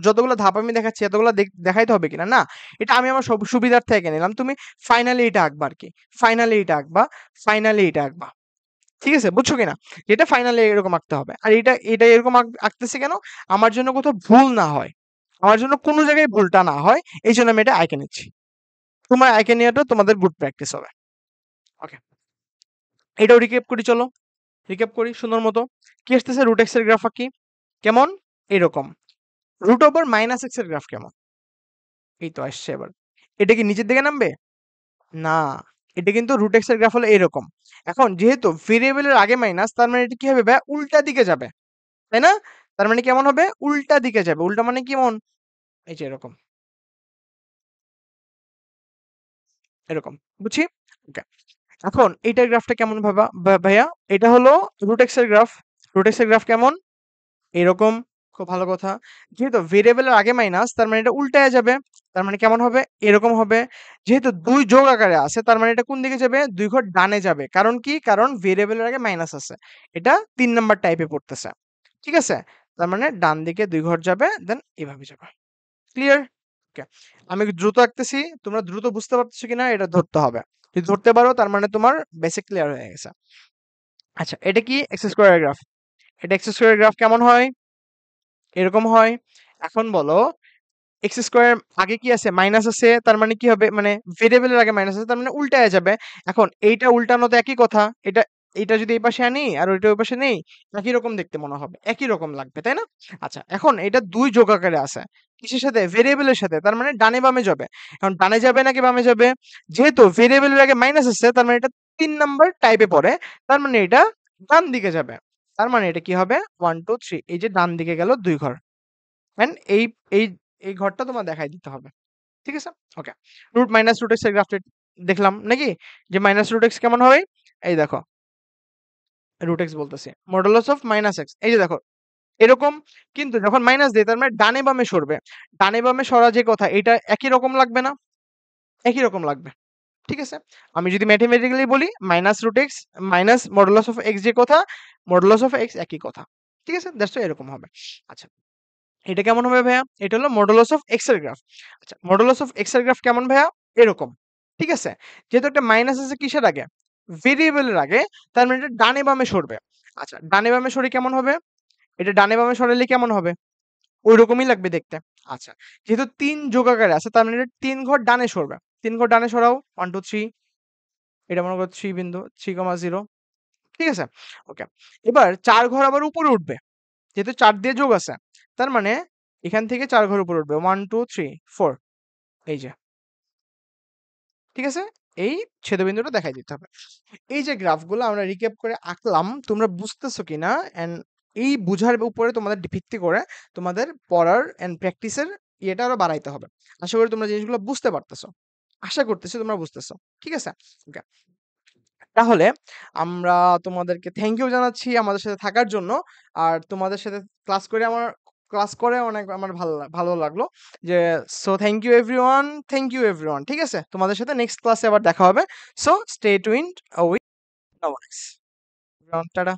যতগুলো ধাপ আমি দেখাচ্ছি এতগুলো দেখাইতে হবে কিনা? না। এটা আমি আমার সুবিধার্থে এঁকে নিলাম। তুমি ফাইনালি এটা আঁকবা আরকি। ফাইনালি এটা আঁকবা, ফাইনালি এটা আঁকবা। ঠিক আছে? বুঝছো কিনা? এটা ফাইনালি এরকম আঁকতে হবে। আর এটা এরকম আঁকতেছি কেন? আমার জন্য কোথাও ভুল না হয়। আমার জন্য কোন জায়গায় ভুলটা না হয়, এইজন্য আমি এটা এঁকে নিচ্ছি। তোমার এঁকে নেওয়াটা তোমাদের গুড প্র্যাকটিস হবে। ওকে। এটাও রিক্যাপ করি চলো। রিক্যাপ করি সুন্দর মতো। কি আসতেছে? রুট এক্স এর গ্রাফ আঁকি। কেমন? এরকম। রুট ওভার মাইনাস এক্স এর গ্রাফ কেমন? এই তো আসছে এবার। এটা কি নিচের দিকে নামবে? না। এটা কিন্তু রুট এক্স এর গ্রাফ হলো এরকম। এখন যেহেতু ভেরিয়েবলের আগে মাইনাস, তার মানে এটা কি হবে ভাই? উল্টা দিকে যাবে। তাই না? তার মানে কেমন হবে? উল্টা দিকে যাবে। উল্টা মানে কেমন? এই যে এরকম, এরকম। বুঝছি? ওকে। এখন এইটার গ্রাফটা কেমন ভাইয়া? এটা হলো রুট এক্স এর গ্রাফ। রুট এক্স এর গ্রাফ কেমন? এরকম। খুব ভালো কথা। যেহেতু ভেরিয়েবলের আগে মাইনাস, তার মানে এটা উল্টায়া যাবে। তার মানে কেমন হবে? এরকম হবে। যেহেতু ২ যোগ আকারে আছে, তার মানে এটা কোন দিকে যাবে? ২ ঘর ডানে যাবে। কারণ কি? কারণ ভেরিয়েবলের আগে মাইনাস আছে। এটা ৩ নাম্বার টাইপে পড়তেছে। ঠিক আছে? তার মানে ডান দিকে ২ ঘর যাবে, দেন এভাবে যাবে। ক্লিয়ার? ওকে। আমি দ্রুত আঁকতেছি। তোমরা দ্রুত বুঝতে পারতেছো কিনা এটা ধরতে হবে। যদি ধরতে পারো তার মানে তোমার বেসিক ক্লিয়ার হয়ে গেছে। আচ্ছা, এটা কি? X square graph. এটা এক্স স্কয়ার গ্রাফ কেমন হয়? এরকম হয়। এখন বলো, এক্স স্কয়ার আগে কি আছে? মাইনাস আছে। তার মানে কি হবে? মানে ভেরিয়েবলের আগে মাইনাস আছে, তার মানে উল্টায়া যাবে। এখন এইটা উল্টানো তো একই কথা। এইটা যদি এই পাশে আনি আর ওইটা ওই পাশে নেই, একই রকম দেখতে মনে হবে। একই রকম লাগবে, তাই না? আচ্ছা, এখন এটা ২ যোগ আকারে আছে। কিসের সাথে? ভেরিয়েবলের সাথে। তার মানে ডানে বামে যাবে। এখন ডানে যাবে নাকি বামে যাবে? যেহেতু ভেরিয়েবলের আগে মাইনাস আছে, তার মানে এটা ৩ নাম্বার টাইপে পড়ে। তার মানে এটা ডান দিকে যাবে। তার মানে এটা কি হবে? 1 2 3 এই যে ডান দিকে গেল ২ ঘর। অ্যান্ড এই এই ঘরটা তোমার দেখাই দিতে হবে। ঠিক আছে? ওকে। রুট মাইনাস রুট এক্স এর গ্রাফটা দেখলাম নাকি? যে মাইনাস রুট এক্স কেমন হয়? এই দেখো, রুট এক্স বলতেছি। Modulus of minus x. এই যে দেখো, এরকম। কিন্তু যখন মাইনাস দেই তার মানে ডানে বামে সরবে। ডানে বামে সরা যে কথা, এটা একই রকম লাগবে না? একই রকম লাগবে। ঠিক আছে? আমি যদি ম্যাথমেটিক্যালি বলি minus root x minus modulus of x যে কথা, মডুলাস অফ এক্স একই কথা। ঠিক আছে? দ্যাটস এরকম হবে। আচ্ছা, এটা কেমন হবে ভাইয়া? এটা হলো মডুলাস অফ এক্স এর গ্রাফ। আচ্ছা, মডুলাস অফ এক্স এর গ্রাফ কেমন ভাইয়া? এরকম। ঠিক আছে? যেহেতু একটা মাইনাস আছে কিসের আগে? ভেরিয়েবলের আগে, তার মানে এটা ডানে বামে সরবে। আচ্ছা, ডানে বামে সরে কেমন হবে? এটা ডানে বামে সরালে কেমন হবে? ঐরকমই লাগবে দেখতে। আচ্ছা, যেহেতু ৩ যোগ আকারে আছে, তার মানে এটা ৩ ঘর ডানে সরবে। ৩ ঘর ডানে সরাও। 1 2 3 এটা মনে করো ৩ বিন্দু ৩,০। ঠিক আছে? ওকে। এবার ৪ ঘর আবার উপরে উঠবে। যেহেতু ৪ দিয়ে যোগ আছে। তার মানে এখান থেকে ৪ ঘর উপরে উঠবে। 1 2 3 4 এই যে। ঠিক আছে? এই ছেদবিন্দুটা দেখাই দিতে হবে। এই যে গ্রাফগুলো আমরা রিক্যাপ করে আঁকলাম, তোমরা বুঝতেছো কিনা? অ্যান্ড এই বুঝার উপরে তোমাদের ভিত্তি করে তোমাদের পড়ার অ্যান্ড প্র্যাকটিসের ইয়েটা আরো বাড়াইতে হবে। আশা করি তোমরা জিনিসগুলো বুঝতে পারতেছো। আশা করতেছি তোমরা বুঝতেছো। ঠিক আছে? ওকে। তাহলে আমরা তোমাদেরকে থ্যাংক ইউ জানাচ্ছি আমাদের সাথে থাকার জন্য। আর তোমাদের সাথে ক্লাস করে অনেক আমার ভালো লাগলো। যে সো থ্যাংক ইউ এভরিওয়ান। ঠিক আছে? তোমাদের সাথে নেক্সট ক্লাসে আবার দেখা হবে। So stay tuned with Novonix. Everyone tata.